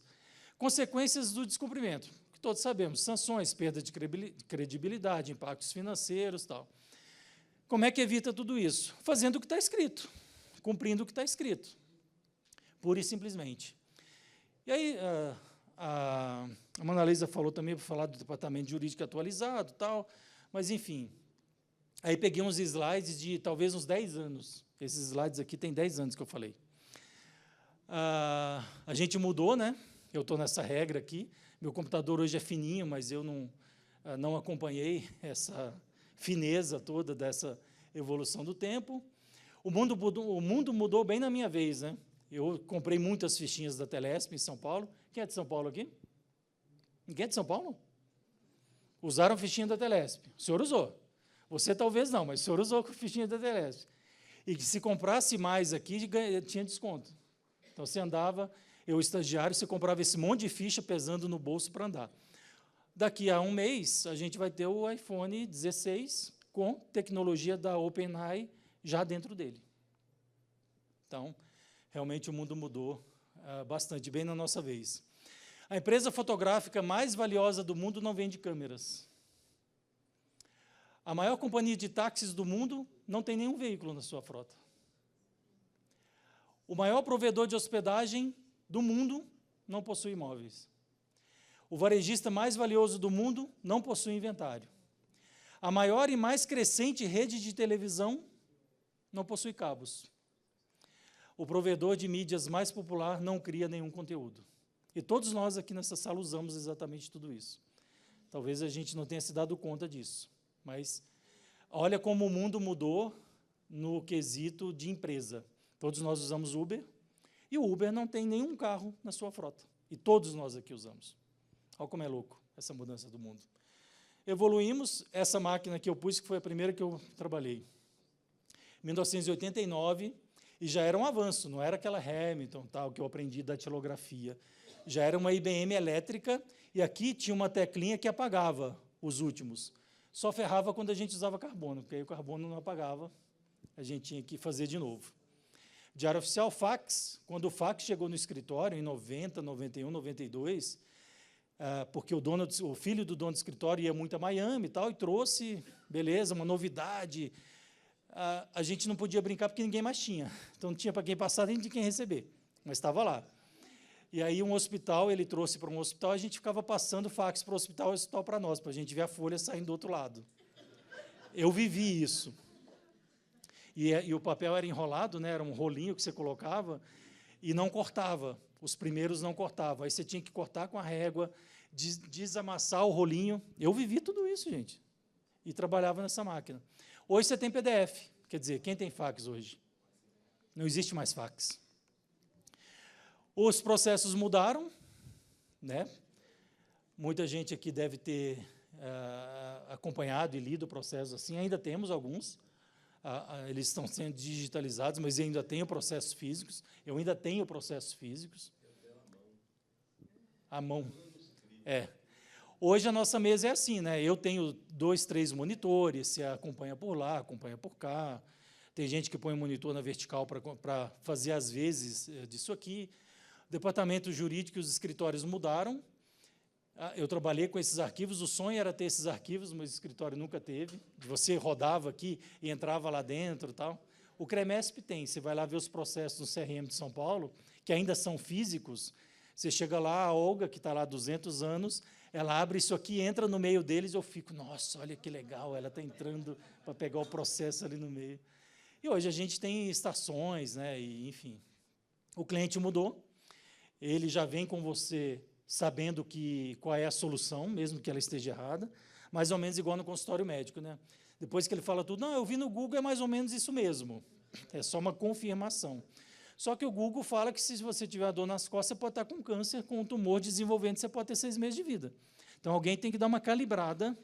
Consequências do descumprimento, que todos sabemos, sanções, perda de credibilidade, impactos financeiros, tal. Como é que evita tudo isso? Fazendo o que está escrito, cumprindo o que está escrito, pura e simplesmente. E aí, a Mona Lisa falou também, para falar do departamento jurídico atualizado, tal, mas, enfim, aí peguei uns slides de talvez uns 10 anos. Esses slides aqui tem 10 anos que eu falei. A gente mudou, né? Eu estou nessa regra aqui. Meu computador hoje é fininho, mas eu não acompanhei essa fineza toda dessa evolução do tempo. O mundo mudou bem na minha vez, né? Eu comprei muitas fichinhas da Telesp em São Paulo. Quem é de São Paulo aqui? Ninguém é de São Paulo? Usaram fichinha da Telesp. O senhor usou. Você talvez não, mas o senhor usou com fichinha da Telesp. E que se comprasse mais aqui, tinha desconto. Então, você andava, eu estagiário, você comprava esse monte de ficha pesando no bolso para andar. Daqui a um mês, a gente vai ter o iPhone 16 com tecnologia da OpenAI já dentro dele. Então, realmente o mundo mudou bastante, bem na nossa vez. A empresa fotográfica mais valiosa do mundo não vende câmeras. A maior companhia de táxis do mundo não tem nenhum veículo na sua frota. O maior provedor de hospedagem do mundo não possui imóveis. O varejista mais valioso do mundo não possui inventário. A maior e mais crescente rede de televisão não possui cabos. O provedor de mídias mais popular não cria nenhum conteúdo. E todos nós aqui nessa sala usamos exatamente tudo isso. Talvez a gente não tenha se dado conta disso, mas olha como o mundo mudou no quesito de empresa. Todos nós usamos Uber, e o Uber não tem nenhum carro na sua frota. E todos nós aqui usamos. Olha como é louco essa mudança do mundo. Evoluímos, essa máquina que eu pus, que foi a primeira que eu trabalhei, em 1989, e já era um avanço, não era aquela Hamilton, tal, que eu aprendi da datilografia. Já era uma IBM elétrica, e aqui tinha uma teclinha que apagava os últimos. Só ferrava quando a gente usava carbono, porque aí o carbono não apagava, a gente tinha que fazer de novo. Diário oficial, fax. Quando o fax chegou no escritório, em 90, 91, 92, porque o filho do dono do escritório ia muito a Miami e tal, e trouxe, beleza, uma novidade. A gente não podia brincar porque ninguém mais tinha. Então não tinha para quem passar nem de quem receber, mas estava lá. E aí um hospital, ele trouxe para um hospital, a gente ficava passando fax para o hospital para nós, para a gente ver a folha saindo do outro lado. Eu vivi isso. E o papel era enrolado, né, era um rolinho que você colocava, e não cortava. Os primeiros não cortavam. Aí você tinha que cortar com a régua, desamassar o rolinho. Eu vivi tudo isso, gente, e trabalhava nessa máquina. Hoje você tem PDF, quer dizer, quem tem fax hoje? Não existe mais fax. Os processos mudaram, né? Muita gente aqui deve ter acompanhado e lido o processo assim, ainda temos alguns, eles estão sendo digitalizados, mas eu ainda tenho processos físicos, à mão. Hoje a nossa mesa é assim, né? Eu tenho 2, 3 monitores, você acompanha por lá, acompanha por cá, tem gente que põe o monitor na vertical para fazer as vezes disso aqui. O departamento jurídico e os escritórios mudaram. Eu trabalhei com esses arquivos, o sonho era ter esses arquivos, mas o escritório nunca teve. Você rodava aqui e entrava lá dentro e tal. O CREMESP tem, você vai lá ver os processos do CRM de São Paulo, que ainda são físicos. Você chega lá, a Olga, que está lá há 200 anos, ela abre isso aqui, entra no meio deles, eu fico, nossa, olha que legal, ela está entrando para pegar o processo ali no meio. E hoje a gente tem estações, né, e, enfim. O cliente mudou, ele já vem com você sabendo qual é a solução, mesmo que ela esteja errada, mais ou menos igual no consultório médico, né? Depois que ele fala tudo, não, eu vi no Google, é mais ou menos isso mesmo, é só uma confirmação. Só que o Google fala que se você tiver dor nas costas, você pode estar com câncer, com um tumor desenvolvendo, você pode ter 6 meses de vida. Então, alguém tem que dar uma calibrada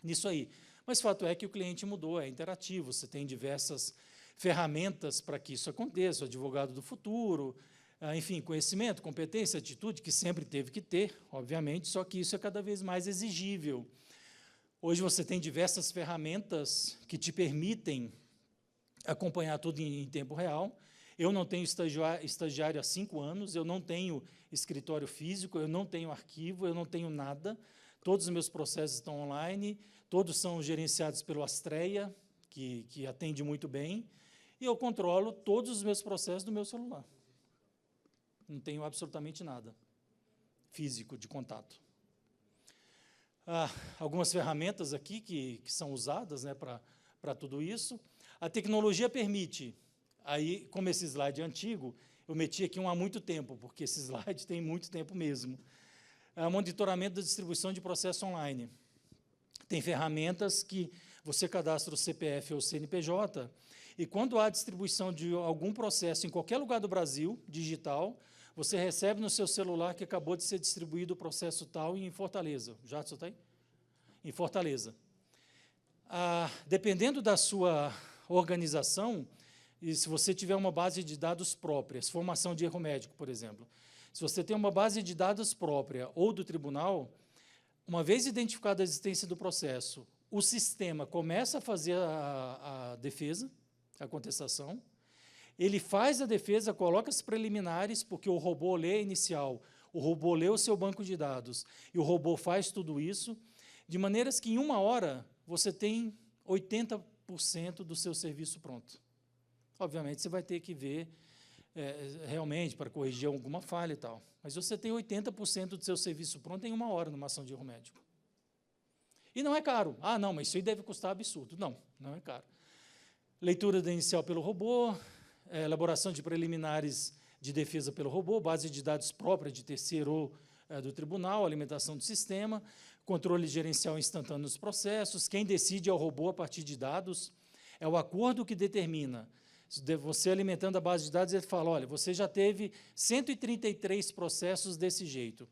nisso aí. Mas o fato é que o cliente mudou, é interativo, você tem diversas ferramentas para que isso aconteça, o advogado do futuro, enfim, conhecimento, competência, atitude, que sempre teve que ter, obviamente, só que isso é cada vez mais exigível. Hoje você tem diversas ferramentas que te permitem acompanhar tudo em tempo real. Eu não tenho estagiário há 5 anos, eu não tenho escritório físico, eu não tenho arquivo, eu não tenho nada. Todos os meus processos estão online, todos são gerenciados pelo Astreia, que atende muito bem, e eu controlo todos os meus processos do meu celular. Não tenho absolutamente nada físico de contato. Algumas ferramentas aqui que são usadas, né, para tudo isso. A tecnologia permite, aí, como esse slide é antigo, eu meti aqui há muito tempo, porque esse slide tem muito tempo mesmo. Monitoramento da distribuição de processo online. Tem ferramentas que você cadastra o CPF ou o CNPJ, e quando há distribuição de algum processo em qualquer lugar do Brasil, digital, você recebe no seu celular que acabou de ser distribuído o processo tal em Fortaleza. O Jadson está aí? Em Fortaleza. Dependendo da sua organização, e se você tiver uma base de dados próprias, formação de erro médico, por exemplo, se você tem uma base de dados própria ou do tribunal, uma vez identificada a existência do processo, o sistema começa a fazer a defesa, a contestação, ele faz a defesa, coloca as preliminares, porque o robô lê a inicial, o robô lê o seu banco de dados, e o robô faz tudo isso, de maneiras que em 1 hora você tem 80% do seu serviço pronto. Obviamente, você vai ter que ver realmente para corrigir alguma falha e tal, mas você tem 80% do seu serviço pronto em 1 hora numa ação de erro médico. E não é caro. Não, mas isso aí deve custar absurdo. Não, não é caro. Leitura da inicial pelo robô, elaboração de preliminares de defesa pelo robô, base de dados própria de terceiro ou do tribunal, alimentação do sistema, controle gerencial instantâneo dos processos, quem decide é o robô a partir de dados, é o acordo que determina. Você alimentando a base de dados, ele fala, olha, você já teve 133 processos desse jeito.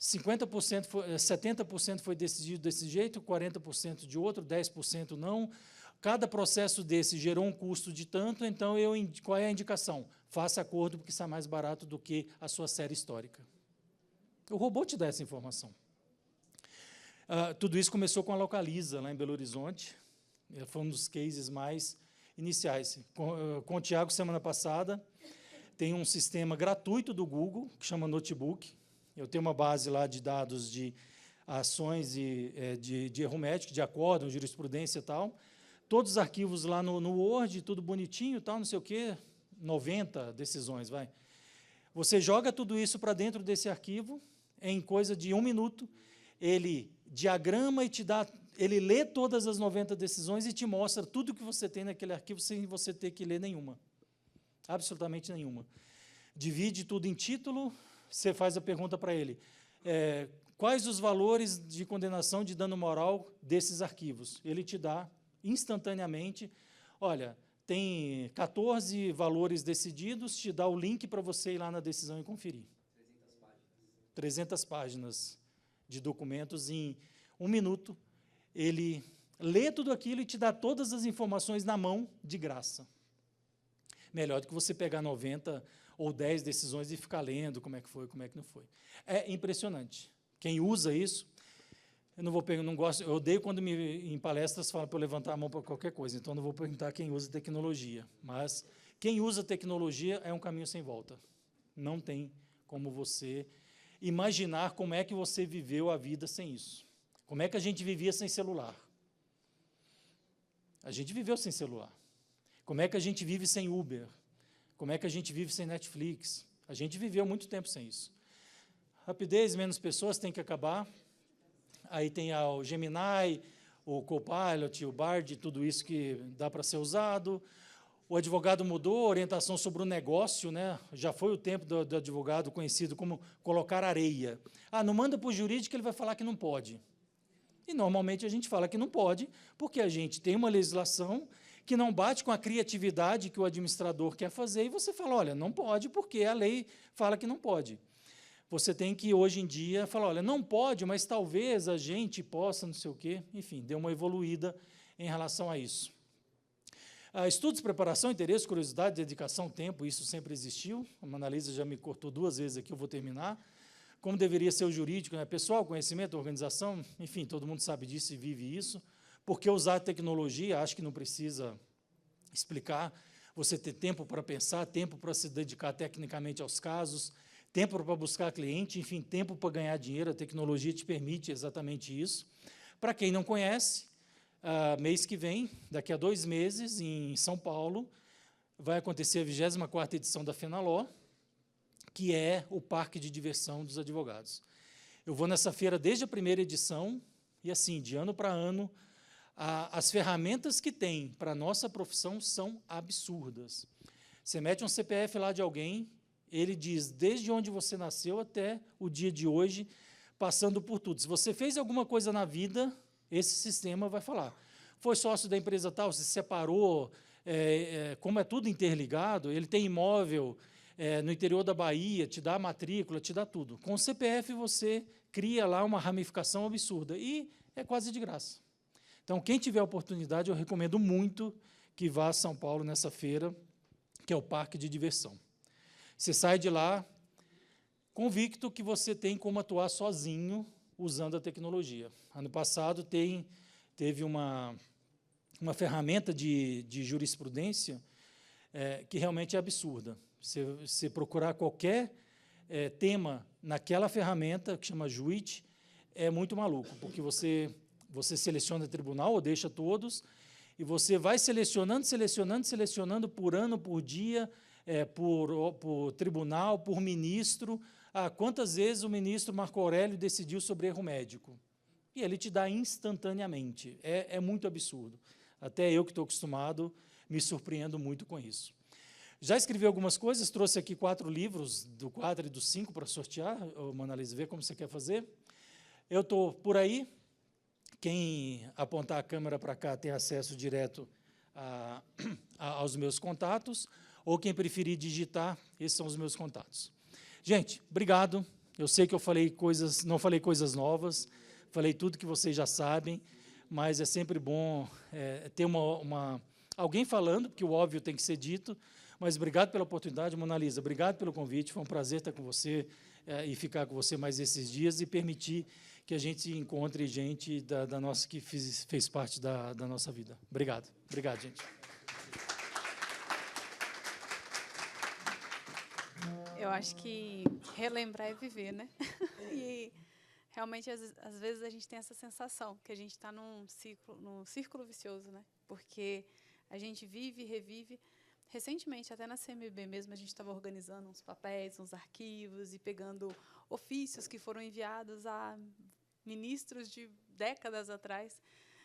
70% foi decidido desse jeito, 40% de outro, 10% não. Cada processo desse gerou um custo de tanto, então qual é a indicação? Faça acordo, porque sai mais barato do que a sua série histórica. O robô te dá essa informação. Tudo isso começou com a Localiza, lá em Belo Horizonte. Foi um dos cases mais iniciais. Com o Tiago, semana passada, tem um sistema gratuito do Google, que chama Notebook. Eu tenho uma base lá de dados de ações de erro médico, de acórdão, jurisprudência e tal. Todos os arquivos lá no Word, tudo bonitinho, tal, não sei o quê, 90 decisões, vai. Você joga tudo isso para dentro desse arquivo, em coisa de 1 minuto, ele diagrama e te dá, ele lê todas as 90 decisões e te mostra tudo que você tem naquele arquivo sem você ter que ler nenhuma. Absolutamente nenhuma. Divide tudo em título, você faz a pergunta para ele, quais os valores de condenação de dano moral desses arquivos? Ele te dá instantaneamente, olha, tem 14 valores decididos, te dá o link para você ir lá na decisão e conferir. 300 páginas de documentos em 1 minuto, ele lê tudo aquilo e te dá todas as informações na mão, de graça. Melhor do que você pegar 90 ou 10 decisões e ficar lendo como é que foi, como é que não foi. É impressionante. Quem usa isso, eu não vou pegar, não gosto, eu odeio quando em palestras falam para eu levantar a mão para qualquer coisa, então não vou perguntar quem usa tecnologia, mas quem usa tecnologia é um caminho sem volta. Não tem como você imaginar como é que você viveu a vida sem isso. Como é que a gente vivia sem celular? A gente viveu sem celular. Como é que a gente vive sem Uber? Como é que a gente vive sem Netflix? A gente viveu muito tempo sem isso. Rapidez, menos pessoas, tem que acabar. Aí tem o Gemini, o Copilot, o Bard, tudo isso que dá para ser usado. O advogado mudou, orientação sobre o negócio, né? Já foi o tempo do advogado conhecido como colocar areia. Não manda para o jurídico que ele vai falar que não pode. E, normalmente, a gente fala que não pode, porque a gente tem uma legislação que não bate com a criatividade que o administrador quer fazer, e você fala, olha, não pode, porque a lei fala que não pode. Você tem que, hoje em dia, falar, olha, não pode, mas talvez a gente possa, não sei o quê. Enfim, deu uma evoluída em relação a isso. Estudos, preparação, interesse, curiosidade, dedicação, tempo, isso sempre existiu. A Manalisa já me cortou 2 vezes aqui, eu vou terminar. Como deveria ser o jurídico, né? Pessoal, conhecimento, organização, enfim, todo mundo sabe disso e vive isso. Porque usar tecnologia, acho que não precisa explicar. Você ter tempo para pensar, tempo para se dedicar tecnicamente aos casos, tempo para buscar cliente, enfim, tempo para ganhar dinheiro, a tecnologia te permite exatamente isso. Para quem não conhece, mês que vem, daqui a 2 meses, em São Paulo, vai acontecer a 24ª edição da FENALO, que é o parque de diversão dos advogados. Eu vou nessa feira desde a primeira edição, e assim, de ano para ano, as ferramentas que tem para a nossa profissão são absurdas. Você mete um CPF lá de alguém, ele diz desde onde você nasceu até o dia de hoje, passando por tudo. Se você fez alguma coisa na vida, esse sistema vai falar. Foi sócio da empresa tal, se separou, como é tudo interligado, ele tem imóvel no interior da Bahia, te dá a matrícula, te dá tudo. Com o CPF você cria lá uma ramificação absurda e é quase de graça. Então, quem tiver a oportunidade, eu recomendo muito que vá a São Paulo nessa feira, que é o Parque de Diversão. Você sai de lá convicto que você tem como atuar sozinho usando a tecnologia. Ano passado teve uma ferramenta de jurisprudência que realmente é absurda. Você procurar qualquer tema naquela ferramenta, que chama Juit, é muito maluco, porque você seleciona tribunal ou deixa todos, e você vai selecionando por ano, por dia, por tribunal, por ministro. Quantas vezes o ministro Marco Aurélio decidiu sobre erro médico? E ele te dá instantaneamente. É muito absurdo. Até eu, que estou acostumado, me surpreendo muito com isso. Já escrevi algumas coisas, trouxe aqui 4 livros, do 4 e do 5, para sortear. Manalisa, vê como você quer fazer. Eu estou por aí. Quem apontar a câmera para cá tem acesso direto aos meus contatos, ou quem preferir digitar, esses são os meus contatos. Gente, obrigado. Eu sei que eu falei coisas, não falei coisas novas, falei tudo que vocês já sabem, mas é sempre bom ter alguém falando, porque o óbvio tem que ser dito. Mas obrigado pela oportunidade, Mona Lisa. Obrigado pelo convite. Foi um prazer estar com você e ficar com você mais esses dias e permitir que a gente encontre gente da nossa que fez parte da nossa vida. Obrigado. Obrigado, gente. Eu acho que relembrar é viver, né? E realmente, às vezes, a gente tem essa sensação que a gente está num círculo vicioso, né? Porque a gente vive e revive. Recentemente, até na CMB mesmo, a gente estava organizando uns papéis, uns arquivos e pegando ofícios que foram enviados a ministros de décadas atrás,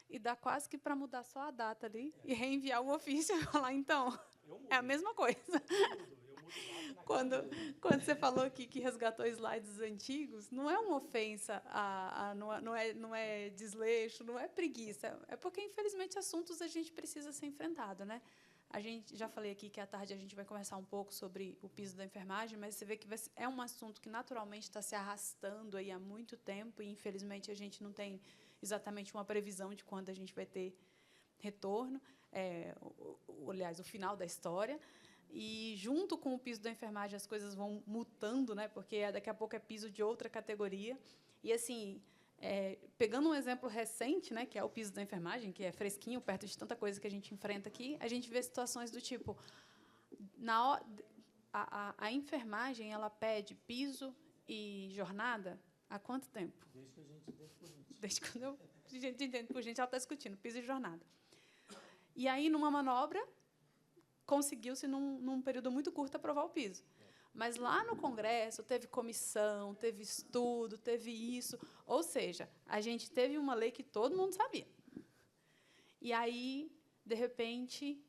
e dá quase que para mudar só a data ali e reenviar o ofício e falar, então, é a mesma coisa. Quando você falou aqui que resgatou slides antigos, não é uma ofensa, não é desleixo, não é preguiça, é porque, infelizmente, assuntos a gente precisa ser enfrentado, né? A gente já falei aqui que à tarde a gente vai conversar um pouco sobre o piso da enfermagem, mas você vê que é um assunto que naturalmente está se arrastando aí há muito tempo e, infelizmente, a gente não tem exatamente uma previsão de quando a gente vai ter retorno, aliás, o final da história. E, junto com o piso da enfermagem, as coisas vão mutando, né? Porque daqui a pouco é piso de outra categoria. E, assim, pegando um exemplo recente, né, que é o piso da enfermagem, que é fresquinho, perto de tanta coisa que a gente enfrenta aqui, a gente vê situações do tipo, a enfermagem ela pede piso e jornada há quanto tempo? Desde que a gente entende por gente. Desde quando a gente entende por gente, ela está discutindo piso e jornada. E aí, numa manobra, conseguiu-se, num período muito curto, aprovar o piso. Mas lá no Congresso teve comissão, teve estudo, teve isso. Ou seja, a gente teve uma lei que todo mundo sabia. E aí, de repente,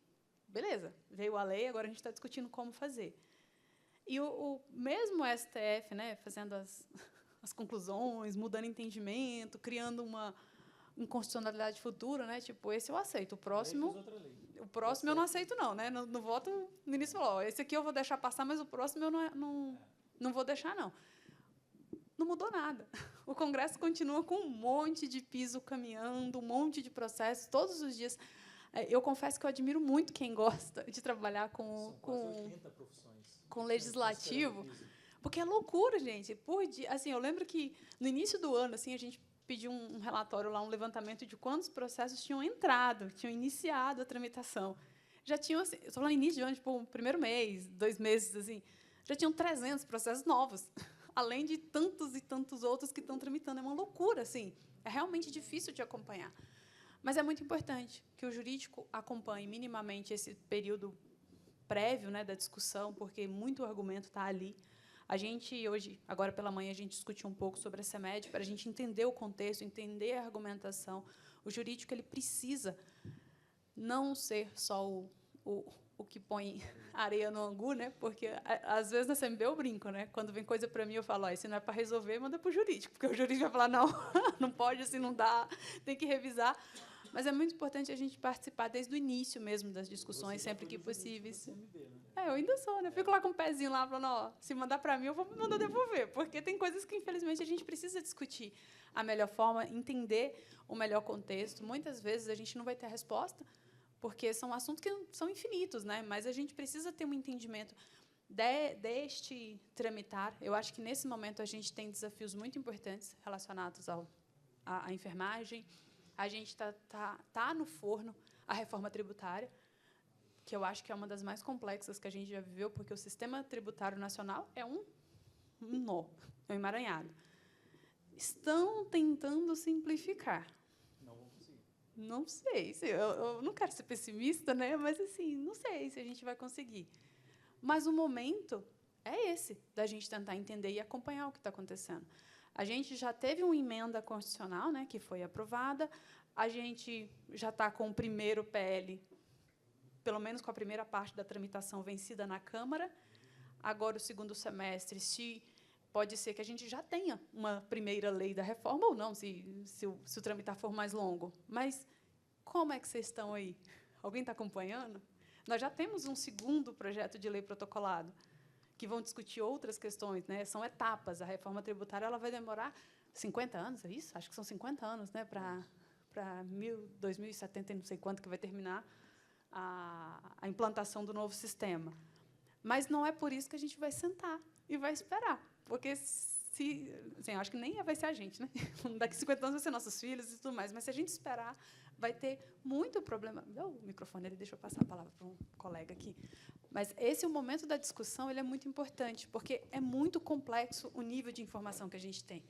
beleza, veio a lei, agora a gente está discutindo como fazer. E o mesmo STF, né, fazendo as conclusões, mudando entendimento, criando uma inconstitucionalidade futura, né, tipo, esse eu aceito, o próximo eu não aceito, não, né? No voto, o ministro falou, esse aqui eu vou deixar passar, mas o próximo eu não vou deixar, não. Não mudou nada. O Congresso continua com um monte de piso caminhando, um monte de processos, todos os dias. Eu confesso que eu admiro muito quem gosta de trabalhar com legislativo, porque é loucura, gente. Por dia, assim, eu lembro que, no início do ano, assim, a gente pediu um relatório lá, um levantamento de quantos processos tinham entrado, tinham iniciado a tramitação. Já tinham, assim, estou falando início de ano, tipo, primeiro mês, 2 meses, assim, já tinham 300 processos novos, além de tantos e tantos outros que estão tramitando. É uma loucura, assim. É realmente difícil de acompanhar. Mas é muito importante que o jurídico acompanhe minimamente esse período prévio, né, da discussão, porque muito argumento está ali. A gente, hoje, agora pela manhã, a gente discutiu um pouco sobre a CEMED, para a gente entender o contexto, entender a argumentação. O jurídico ele precisa não ser só o que põe areia no angu, né? Porque, às vezes, na CMB eu brinco, né? Quando vem coisa para mim, eu falo, se não é para resolver, manda para o jurídico, porque o jurídico vai falar, não, não pode, assim, não dá, tem que revisar. Mas é muito importante a gente participar desde o início mesmo das discussões, sempre que possíveis. Eu ainda sou, né? Fico lá com o pezinho lá, falando, se mandar para mim, eu vou mandar devolver, porque tem coisas que, infelizmente, a gente precisa discutir a melhor forma, entender o melhor contexto. Muitas vezes a gente não vai ter a resposta, porque são assuntos que são infinitos, né? Mas a gente precisa ter um entendimento deste tramitar. Eu acho que, nesse momento, a gente tem desafios muito importantes relacionados à enfermagem. A gente está no forno a reforma tributária, que eu acho que é uma das mais complexas que a gente já viveu, porque o sistema tributário nacional é um nó, é um emaranhado. Estão tentando simplificar. Não vão conseguir. Não sei. Eu não quero ser pessimista, né? Mas, assim, não sei se a gente vai conseguir. Mas o momento é esse, da gente tentar entender e acompanhar o que está acontecendo. A gente já teve uma emenda constitucional, né, que foi aprovada, a gente já está com o primeiro PL, pelo menos com a primeira parte da tramitação vencida na Câmara. Agora, o segundo semestre, pode ser que a gente já tenha uma primeira lei da reforma, ou não, se o tramitar for mais longo. Mas como é que vocês estão aí? Alguém está acompanhando? Nós já temos um segundo projeto de lei protocolado, que vão discutir outras questões, né? São etapas. A reforma tributária ela vai demorar 50 anos, é isso? Acho que são 50 anos, né? Para 2070 e não sei quanto que vai terminar a implantação do novo sistema. Mas não é por isso que a gente vai sentar e vai esperar, porque assim, eu acho que nem vai ser a gente, né? Daqui a 50 anos vai ser nossos filhos e tudo mais, mas se a gente esperar, vai ter muito problema. O microfone, ele deixa eu passar a palavra para um colega aqui. Mas esse é o momento da discussão, ele é muito importante, porque é muito complexo o nível de informação que a gente tem.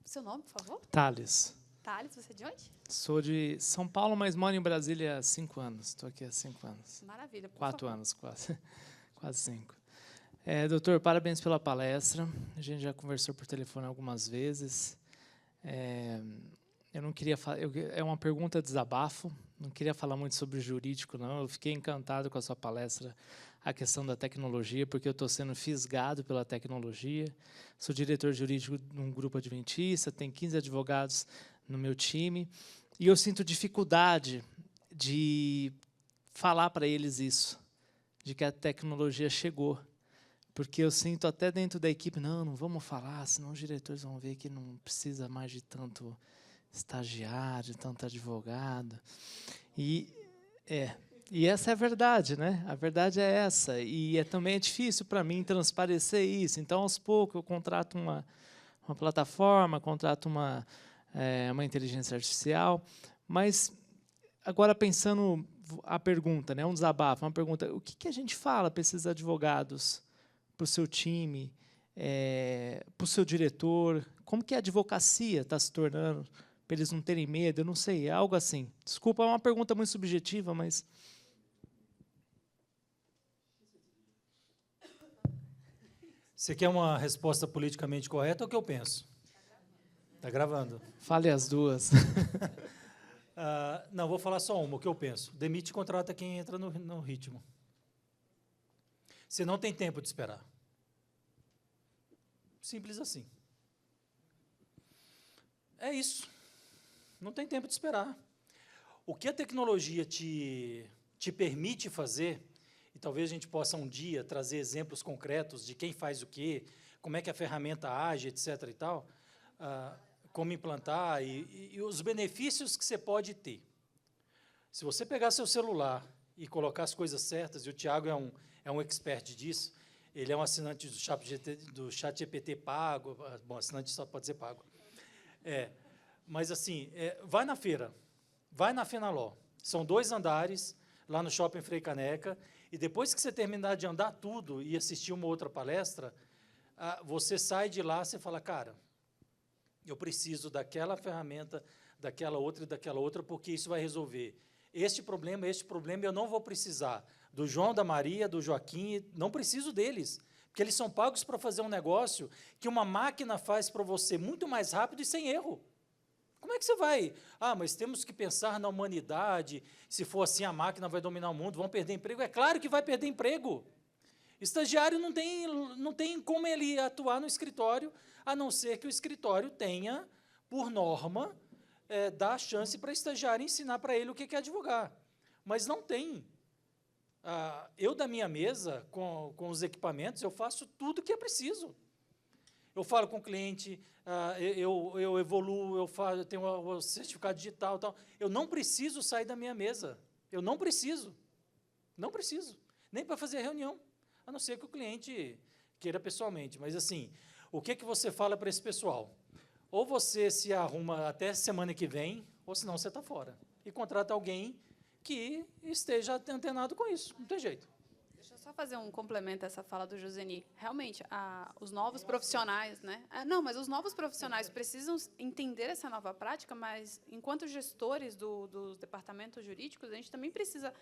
Seu nome, por favor? Thales. Thales, você é de onde? Sou de São Paulo, mas moro em Brasília há 5 anos. Estou aqui há 5 anos. Maravilha. 4 anos, quase. Quase 5. Doutor, parabéns pela palestra. A gente já conversou por telefone algumas vezes. Eu não queria falar... É uma pergunta de desabafo. Não queria falar muito sobre o jurídico, não. Eu fiquei encantado com a sua palestra, a questão da tecnologia, porque eu estou sendo fisgado pela tecnologia. Sou diretor jurídico de um grupo adventista, tenho 15 advogados no meu time, e eu sinto dificuldade de falar para eles isso, de que a tecnologia chegou. Porque eu sinto até dentro da equipe, não vamos falar, senão os diretores vão ver que não precisa mais de tanto estagiário, tanto advogado. E essa é a verdade, né? A verdade é essa. E também é difícil para mim transparecer isso. Então, aos poucos, eu contrato uma plataforma, contrato uma inteligência artificial. Mas, agora pensando a pergunta, né? Um desabafo, uma pergunta. O que a gente fala para esses advogados, para o seu time, para o seu diretor? Como que a advocacia está se tornando, para eles não terem medo? Eu não sei, é algo assim. Desculpa, é uma pergunta muito subjetiva, mas... Você quer uma resposta politicamente correta ou o que eu penso? Está gravando. Fale as duas. Não, vou falar só uma, o que eu penso. Demite e contrata quem entra no ritmo. Você não tem tempo de esperar. Simples assim. É isso. Não tem tempo de esperar. O que a tecnologia te permite fazer, e talvez a gente possa um dia trazer exemplos concretos de quem faz o quê, como é que a ferramenta age, etc. e tal, como implantar e os benefícios que você pode ter. Se você pegar seu celular e colocar as coisas certas, e o Tiago é um expert disso, ele é um assinante do ChatGPT pago, bom, assinante só pode ser pago. Mas, assim, vai na feira, vai na Fenaló, são 2 andares, lá no Shopping Frei Caneca, e depois que você terminar de andar tudo e assistir uma outra palestra, você sai de lá, você fala, cara, eu preciso daquela ferramenta, daquela outra e daquela outra, porque isso vai resolver este problema, eu não vou precisar do João, da Maria, do Joaquim, não preciso deles, porque eles são pagos para fazer um negócio que uma máquina faz para você muito mais rápido e sem erro. Como é que você vai? Mas temos que pensar na humanidade, se for assim a máquina vai dominar o mundo, vão perder emprego. É claro que vai perder emprego. Estagiário não tem como ele atuar no escritório, a não ser que o escritório tenha, por norma, dar a chance para estagiário ensinar para ele o que é advogar. Mas não tem. Eu, da minha mesa, com os equipamentos, eu faço tudo o que é preciso. Eu falo com o cliente, eu evoluo, eu tenho o certificado digital, tal. Eu não preciso sair da minha mesa. Eu não preciso. Não preciso. Nem para fazer reunião. A não ser que o cliente queira pessoalmente. Mas, assim, o que você fala para esse pessoal? Ou você se arruma até semana que vem, ou senão você está fora. E contrata alguém que esteja antenado com isso. Não tem jeito. Deixa eu só fazer um complemento a essa fala do Joseni. Realmente, os novos profissionais, né? Não, mas os novos profissionais precisam entender essa nova prática, mas, enquanto gestores dos departamentos jurídicos, a gente também precisa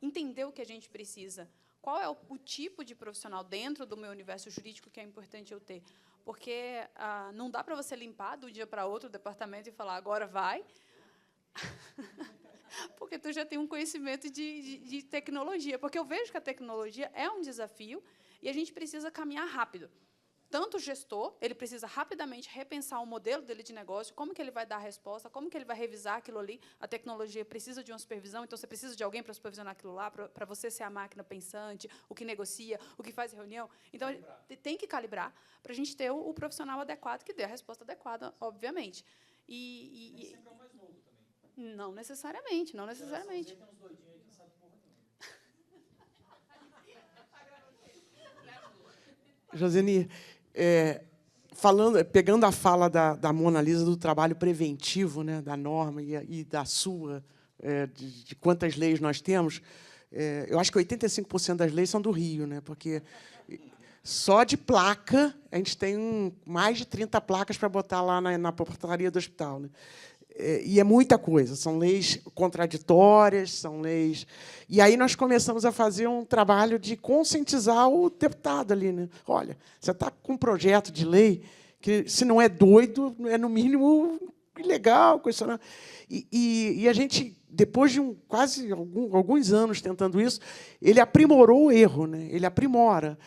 entender o que a gente precisa. Qual é o tipo de profissional dentro do meu universo jurídico que é importante eu ter? Porque não dá para você limpar do dia para outro o departamento e falar, agora vai, porque tu já tem um conhecimento de tecnologia. Porque eu vejo que a tecnologia é um desafio e a gente precisa caminhar rápido. tanto o gestor, ele precisa rapidamente repensar o modelo dele de negócio, como que ele vai dar a resposta, como que ele vai revisar aquilo ali. A tecnologia precisa de uma supervisão, então você precisa de alguém para supervisionar aquilo lá, para você ser a máquina pensante, o que negocia, o que faz reunião. Então, tem que calibrar para a gente ter o profissional adequado que dê a resposta adequada, obviamente. Nem sempre é o mais novo também. Não necessariamente, não necessariamente. Tem uns doidinhos aí que não sabem porra nenhuma. Joseni, pegando a fala da Mona Lisa do trabalho preventivo, né, da norma e da sua, de quantas leis nós temos, eu acho que 85% das leis são do Rio, né, porque só de placa a gente tem mais de 30 placas para botar lá na portaria do hospital, né? E é muita coisa, são leis contraditórias, são leis... E aí nós começamos a fazer um trabalho de conscientizar o deputado ali, né? Olha, você está com um projeto de lei que, se não é doido, é, no mínimo, ilegal. Questionar. E a gente, depois de quase alguns anos tentando isso, ele aprimorou o erro, né? Ele aprimora.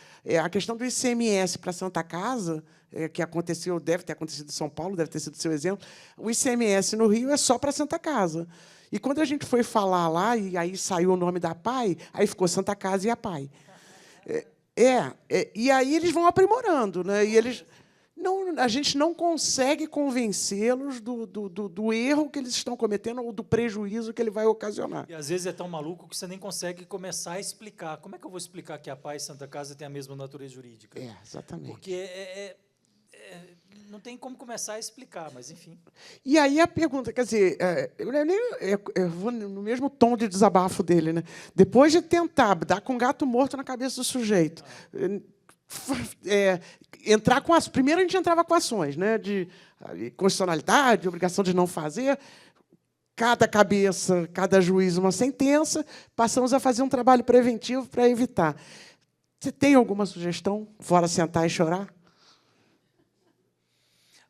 A questão do ICMS para a Santa Casa, que aconteceu, deve ter acontecido em São Paulo, deve ter sido o seu exemplo, o ICMS no Rio é só para a Santa Casa. E, quando a gente foi falar lá, e aí saiu o nome da PAI, aí ficou Santa Casa e a PAI. E aí eles vão aprimorando, né? E eles... Não, a gente não consegue convencê-los do erro que eles estão cometendo ou do prejuízo que ele vai ocasionar. E, às vezes, é tão maluco que você nem consegue começar a explicar. Como é que eu vou explicar que a PAI e Santa Casa têm a mesma natureza jurídica? Exatamente. Porque não tem como começar a explicar, mas, enfim. E aí a pergunta, quer dizer, eu vou no mesmo tom de desabafo dele, né? Depois de tentar dar com gato morto na cabeça do sujeito, entrar com as... Primeiro a gente entrava com ações, né, de constitucionalidade, obrigação de não fazer. Cada cabeça, cada juiz, uma sentença. Passamos a fazer um trabalho preventivo para evitar. Você tem alguma sugestão, fora sentar e chorar?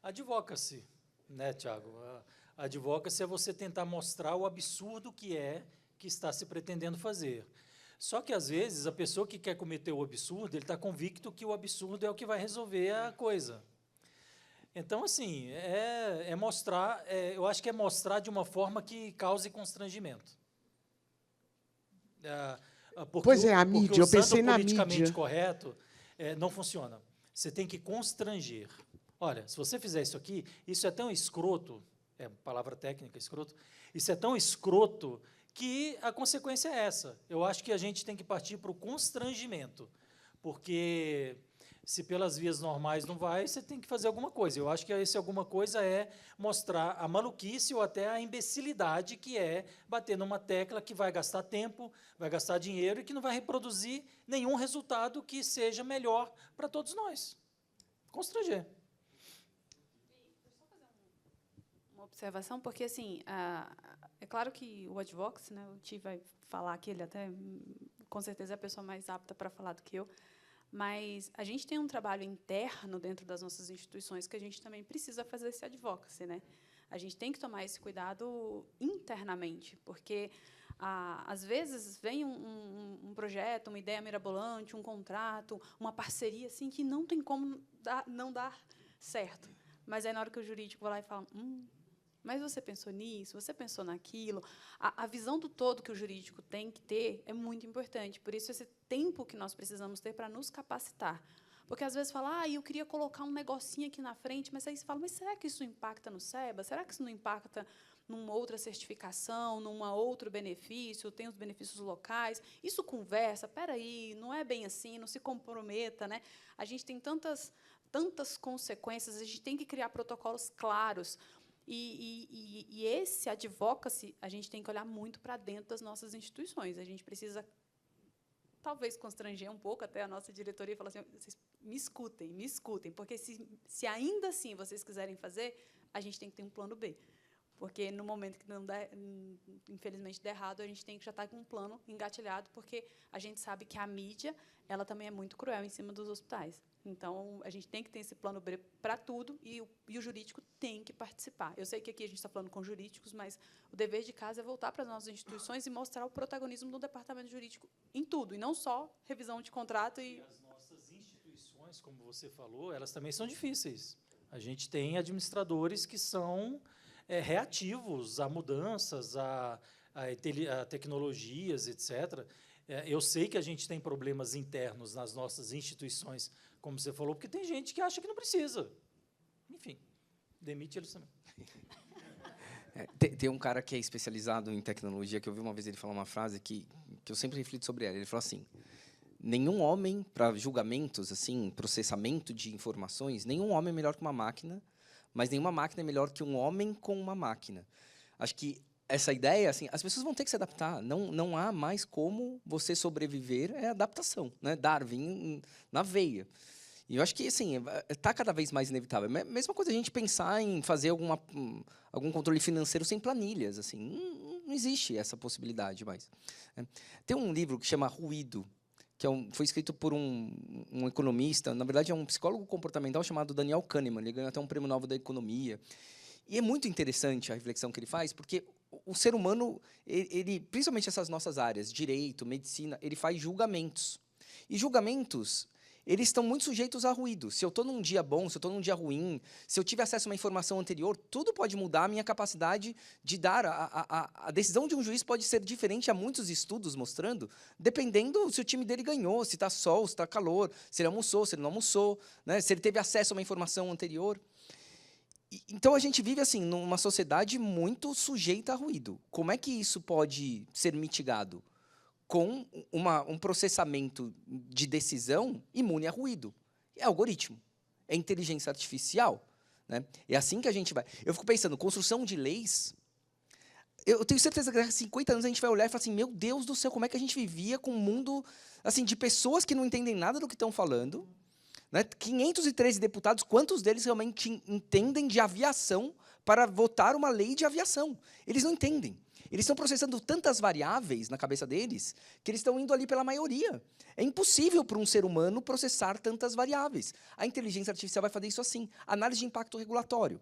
Advocacy, né, Tiago? Advocacy é você tentar mostrar o absurdo que está se pretendendo fazer. Só que, às vezes, a pessoa que quer cometer o absurdo, ele está convicto que o absurdo é o que vai resolver a coisa. Então, assim, mostrar, eu acho que é mostrar de uma forma que cause constrangimento. Pois é, a mídia, eu pensei na mídia. Politicamente correto não funciona. Você tem que constranger. Olha, se você fizer isso aqui, isso é tão escroto, palavra técnica, escroto, isso é tão escroto que a consequência é essa. Eu acho que a gente tem que partir para o constrangimento, porque se pelas vias normais não vai, você tem que fazer alguma coisa. Eu acho que esse alguma coisa é mostrar a maluquice ou até a imbecilidade que é bater numa tecla que vai gastar tempo, vai gastar dinheiro e que não vai reproduzir nenhum resultado que seja melhor para todos nós. Constranger. Observação, porque, assim, é claro que o advocacy, né, o Ti vai falar aqui, ele até, com certeza, é a pessoa mais apta para falar do que eu, mas a gente tem um trabalho interno dentro das nossas instituições que a gente também precisa fazer esse advocacy, né? A gente tem que tomar esse cuidado internamente, porque, às vezes, vem um projeto, uma ideia mirabolante, um contrato, uma parceria, assim, que não tem como não dar certo. Mas aí, na hora que o jurídico vai lá e fala... Mas você pensou nisso, você pensou naquilo. A visão do todo que o jurídico tem que ter é muito importante. Por isso, esse tempo que nós precisamos ter para nos capacitar. Porque, às vezes, fala, eu queria colocar um negocinho aqui na frente, mas aí você fala, mas será que isso impacta no SEBA? Será que isso não impacta numa outra certificação, num outro benefício? Tem os benefícios locais? Isso conversa? Espera aí, não é bem assim, não se comprometa, né? A gente tem tantas consequências, a gente tem que criar protocolos claros. E esse advocacy, a gente tem que olhar muito para dentro das nossas instituições. A gente precisa, talvez, constranger um pouco até a nossa diretoria e falar assim, vocês me escutem, porque se ainda assim vocês quiserem fazer, a gente tem que ter um plano B. Porque, no momento que não der, infelizmente, der errado, a gente tem que já estar com um plano engatilhado, porque a gente sabe que a mídia ela também é muito cruel em cima dos hospitais. Então, a gente tem que ter esse plano B para tudo e o jurídico tem que participar. Eu sei que aqui a gente está falando com jurídicos, mas o dever de casa é voltar para as nossas instituições e mostrar o protagonismo do departamento jurídico em tudo, e não só revisão de contrato. E as nossas instituições mas, como você falou, elas também são difíceis. A gente tem administradores que são reativos a mudanças, a tecnologias, etc. Eu sei que a gente tem problemas internos nas nossas instituições, como você falou, porque tem gente que acha que não precisa. Enfim, demite eles também. Tem um cara que é especializado em tecnologia, que eu vi uma vez ele falar uma frase que eu sempre reflito sobre ela. Ele falou assim: nenhum homem, para julgamentos, assim, processamento de informações, nenhum homem é melhor que uma máquina, mas nenhuma máquina é melhor que um homem com uma máquina. Acho que essa ideia, assim, as pessoas vão ter que se adaptar. Não há mais como você sobreviver, é adaptação, né? Darwin na veia. E eu acho que, assim, está cada vez mais inevitável. Mesma coisa a gente pensar em fazer algum controle financeiro sem planilhas. Assim, não existe essa possibilidade mais. Tem um livro que chama Ruído, que foi escrito por um economista, na verdade é um psicólogo comportamental chamado Daniel Kahneman. Ele ganhou até um prêmio Nobel da Economia. E é muito interessante a reflexão que ele faz, porque o ser humano, ele, principalmente essas nossas áreas, direito, medicina, ele faz julgamentos. E julgamentos, eles estão muito sujeitos a ruído. Se eu estou num dia bom, se eu estou num dia ruim, se eu tive acesso a uma informação anterior, tudo pode mudar a minha capacidade de dar. A decisão de um juiz pode ser diferente, há muitos estudos mostrando, dependendo se o time dele ganhou, se está sol, se está calor, se ele almoçou, se ele não almoçou, né, se ele teve acesso a uma informação anterior. Então, a gente vive assim numa sociedade muito sujeita a ruído. Como é que isso pode ser mitigado? Com um processamento de decisão imune a ruído. É algoritmo, é inteligência artificial. Né? É assim que a gente vai. Eu fico pensando, construção de leis. Eu tenho certeza que daqui a 50 anos a gente vai olhar e falar assim, meu Deus do céu, como é que a gente vivia com um mundo assim, de pessoas que não entendem nada do que estão falando. Né? 513 deputados, quantos deles realmente entendem de aviação para votar uma lei de aviação? Eles não entendem. Eles estão processando tantas variáveis na cabeça deles que eles estão indo ali pela maioria. É impossível para um ser humano processar tantas variáveis. A inteligência artificial vai fazer isso assim. Análise de impacto regulatório.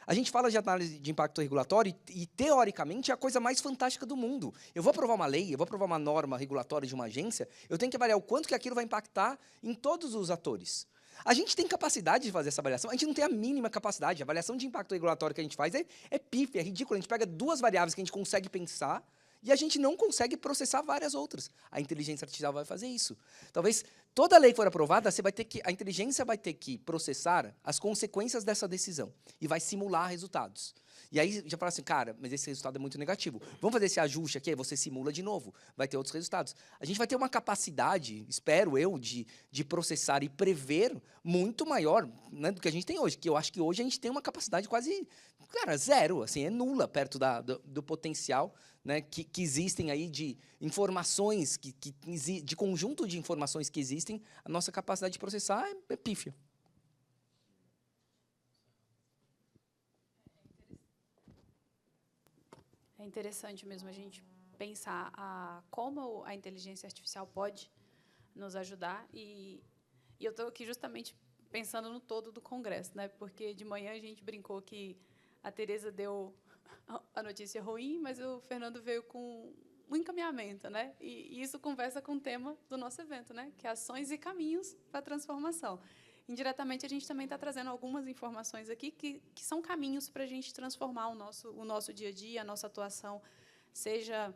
A gente fala de análise de impacto regulatório e teoricamente, é a coisa mais fantástica do mundo. Eu vou aprovar uma lei, eu vou aprovar uma norma regulatória de uma agência, eu tenho que avaliar o quanto que aquilo vai impactar em todos os atores. A gente tem capacidade de fazer essa avaliação, a gente não tem a mínima capacidade. A avaliação de impacto regulatório que a gente faz é pífia, é ridícula. A gente pega duas variáveis que a gente consegue pensar e a gente não consegue processar várias outras. A inteligência artificial vai fazer isso. Talvez toda lei que for aprovada, a inteligência vai ter que processar as consequências dessa decisão e vai simular resultados. E aí já fala assim, cara, mas esse resultado é muito negativo. Vamos fazer esse ajuste aqui, aí você simula de novo, vai ter outros resultados. A gente vai ter uma capacidade, espero eu, de processar e prever muito maior, né, do que a gente tem hoje. Que eu acho que hoje a gente tem uma capacidade quase, cara, zero, assim, é nula perto do potencial, né, que existem aí de informações, de conjunto de informações que existem, a nossa capacidade de processar é pífia. É interessante mesmo a gente pensar como a inteligência artificial pode nos ajudar. E eu estou aqui justamente pensando no todo do Congresso, né? Porque de manhã a gente brincou que a Tereza deu a notícia ruim, mas o Fernando veio com um encaminhamento, né? E isso conversa com o tema do nosso evento, né? Que é ações e caminhos para a transformação. Indiretamente, a gente também está trazendo algumas informações aqui que são caminhos para a gente transformar o nosso dia a dia, a nossa atuação, seja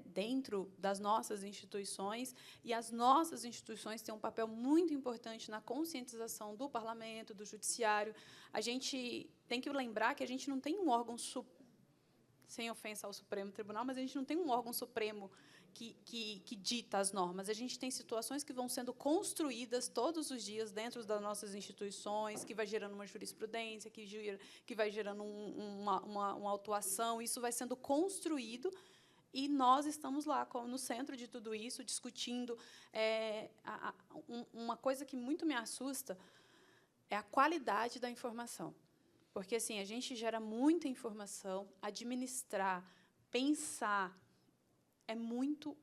dentro das nossas instituições. E as nossas instituições têm um papel muito importante na conscientização do parlamento, do judiciário. A gente tem que lembrar que a gente não tem um órgão, sem ofensa ao Supremo Tribunal, mas a gente não tem um órgão supremo que dita as normas. A gente tem situações que vão sendo construídas todos os dias dentro das nossas instituições, que vai gerando uma jurisprudência, que vai gerando uma autuação. Isso vai sendo construído e nós estamos lá, no centro de tudo isso, discutindo. Uma coisa que muito me assusta é a qualidade da informação. Porque assim, a gente gera muita informação, administrar, pensar, é muito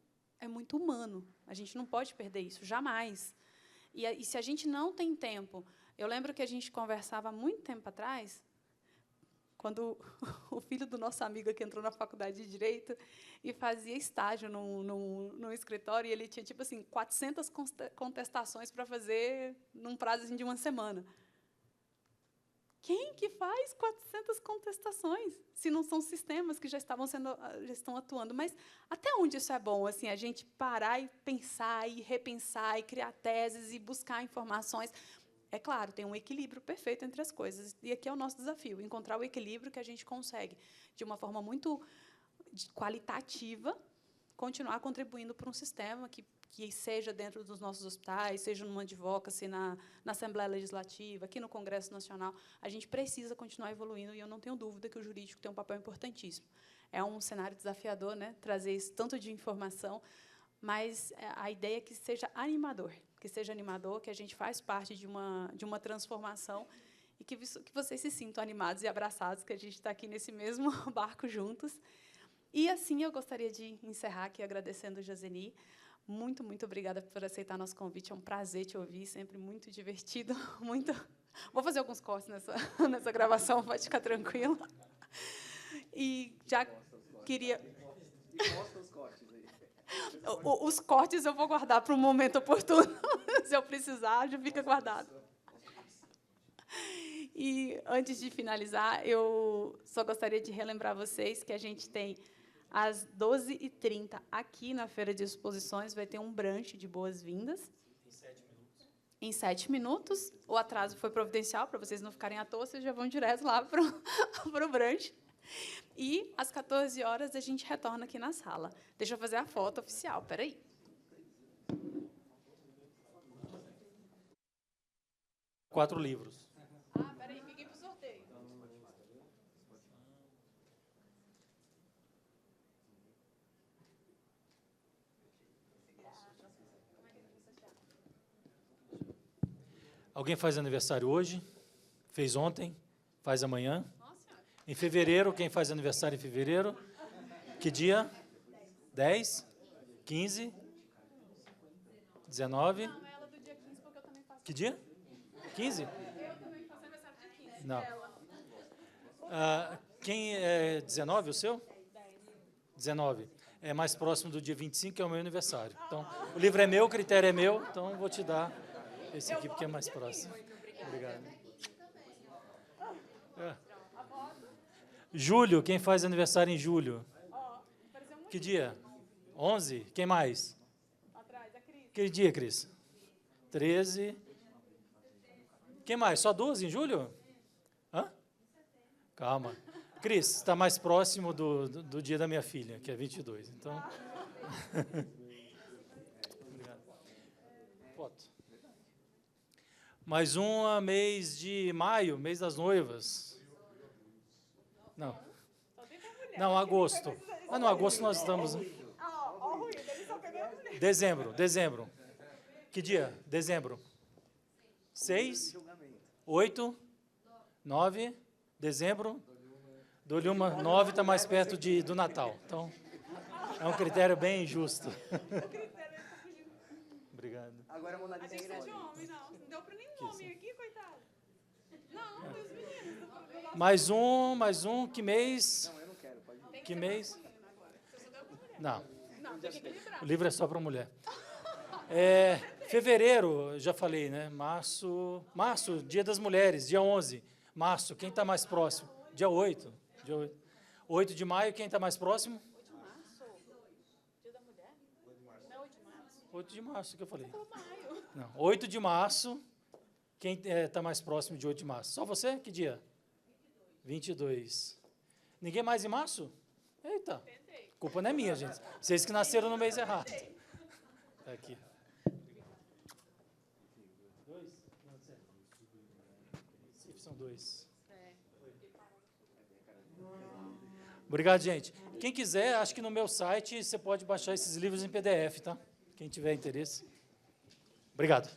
humano. A gente não pode perder isso, jamais. E se a gente não tem tempo... Eu lembro que a gente conversava há muito tempo atrás, quando o filho do nosso amigo que entrou na faculdade de Direito e fazia estágio num escritório, e ele tinha, tipo assim, 400 contestações para fazer num prazo assim, de uma semana. Quem que faz 400 contestações, se não são sistemas que já estão atuando? Mas até onde isso é bom, assim, a gente parar e pensar, e repensar, e criar teses, e buscar informações? É claro, tem um equilíbrio perfeito entre as coisas. E aqui é o nosso desafio, encontrar o equilíbrio que a gente consegue, de uma forma muito qualitativa, continuar contribuindo para um sistema que seja dentro dos nossos hospitais, seja numa advocacy, na Assembleia Legislativa, aqui no Congresso Nacional. A gente precisa continuar evoluindo, e eu não tenho dúvida que o jurídico tem um papel importantíssimo. É um cenário desafiador, né, trazer esse tanto de informação, mas a ideia é que seja animador, que a gente faz parte de uma transformação e que vocês se sintam animados e abraçados, que a gente está aqui nesse mesmo barco juntos. E, assim, eu gostaria de encerrar aqui agradecendo o Joseni. Muito, muito obrigada por aceitar nosso convite. É um prazer te ouvir, sempre muito divertido. Vou fazer alguns cortes nessa gravação, pode ficar tranquilo. E já queria... Mostra os cortes aí. Os cortes eu vou guardar para um momento oportuno. Se eu precisar, já fica guardado. E, antes de finalizar, eu só gostaria de relembrar vocês que a gente tem, às 12h30, aqui na Feira de Exposições, vai ter um brunch de boas-vindas. Em 7 minutos. O atraso foi providencial, para vocês não ficarem à toa, vocês já vão direto lá para o brunch. E, às 14 horas, a gente retorna aqui na sala. Deixa eu fazer a foto oficial, espera aí. Quatro livros. Espera aí, fiquei para o sorteio. Alguém faz aniversário hoje? Fez ontem? Faz amanhã? Em fevereiro, quem faz aniversário em fevereiro? Que dia? 10? 15? 19? Não, ela do dia 15, porque eu também faço. Que dia? 15? Eu também faço aniversário dia 15. Não. Ela. Quem é 19, o seu? 19. É mais próximo do dia 25, que é o meu aniversário. Então, o livro é meu, o critério é meu, então eu vou te dar esse aqui, porque é mais próximo. Obrigado. Julho, quem faz aniversário em julho? Que dia? 11? Quem mais? Atrás, a Cris. Que dia, Cris? 13. Quem mais? Só 12 em julho? Hã? Calma. Cris, está mais próximo do dia da minha filha, que é 22. Então... Obrigado. Foto. Mais um mês de maio, mês das noivas. Não, agosto. Ah, não, agosto nós estamos... Dezembro. Que dia? Dezembro. 6, 8, 9, dezembro. Dou-lhe uma, 9 está mais perto do Natal. Então, é um critério bem justo. Obrigado. Agora a Mona A Lisa gente é tá de homem, não. Não deu para nenhum homem aqui, coitado. Não, tem os meninos. Mais um, que mês? Não, eu não quero, pode ir. Que mês? Não, Não, tem que equilibrar. o livro é só para mulher. Fevereiro, já falei, né? Março, Dia das Mulheres, dia 11. Março, quem está mais próximo? Dia 8. 8 de maio, quem está mais próximo? 8 de março? Dia da mulher? Não é 8 de março? 8 de março, que eu falei. Maio. Não, 8 de março, quem está mais próximo de 8 de março? Só você? Que dia? 22. Ninguém mais em março? Eita, culpa não é minha, gente. Vocês que nasceram no mês errado. Tá aqui. 2? São 2. Obrigado, gente. Quem quiser, acho que no meu site você pode baixar esses livros em PDF, tá? Quem tiver interesse. Obrigado.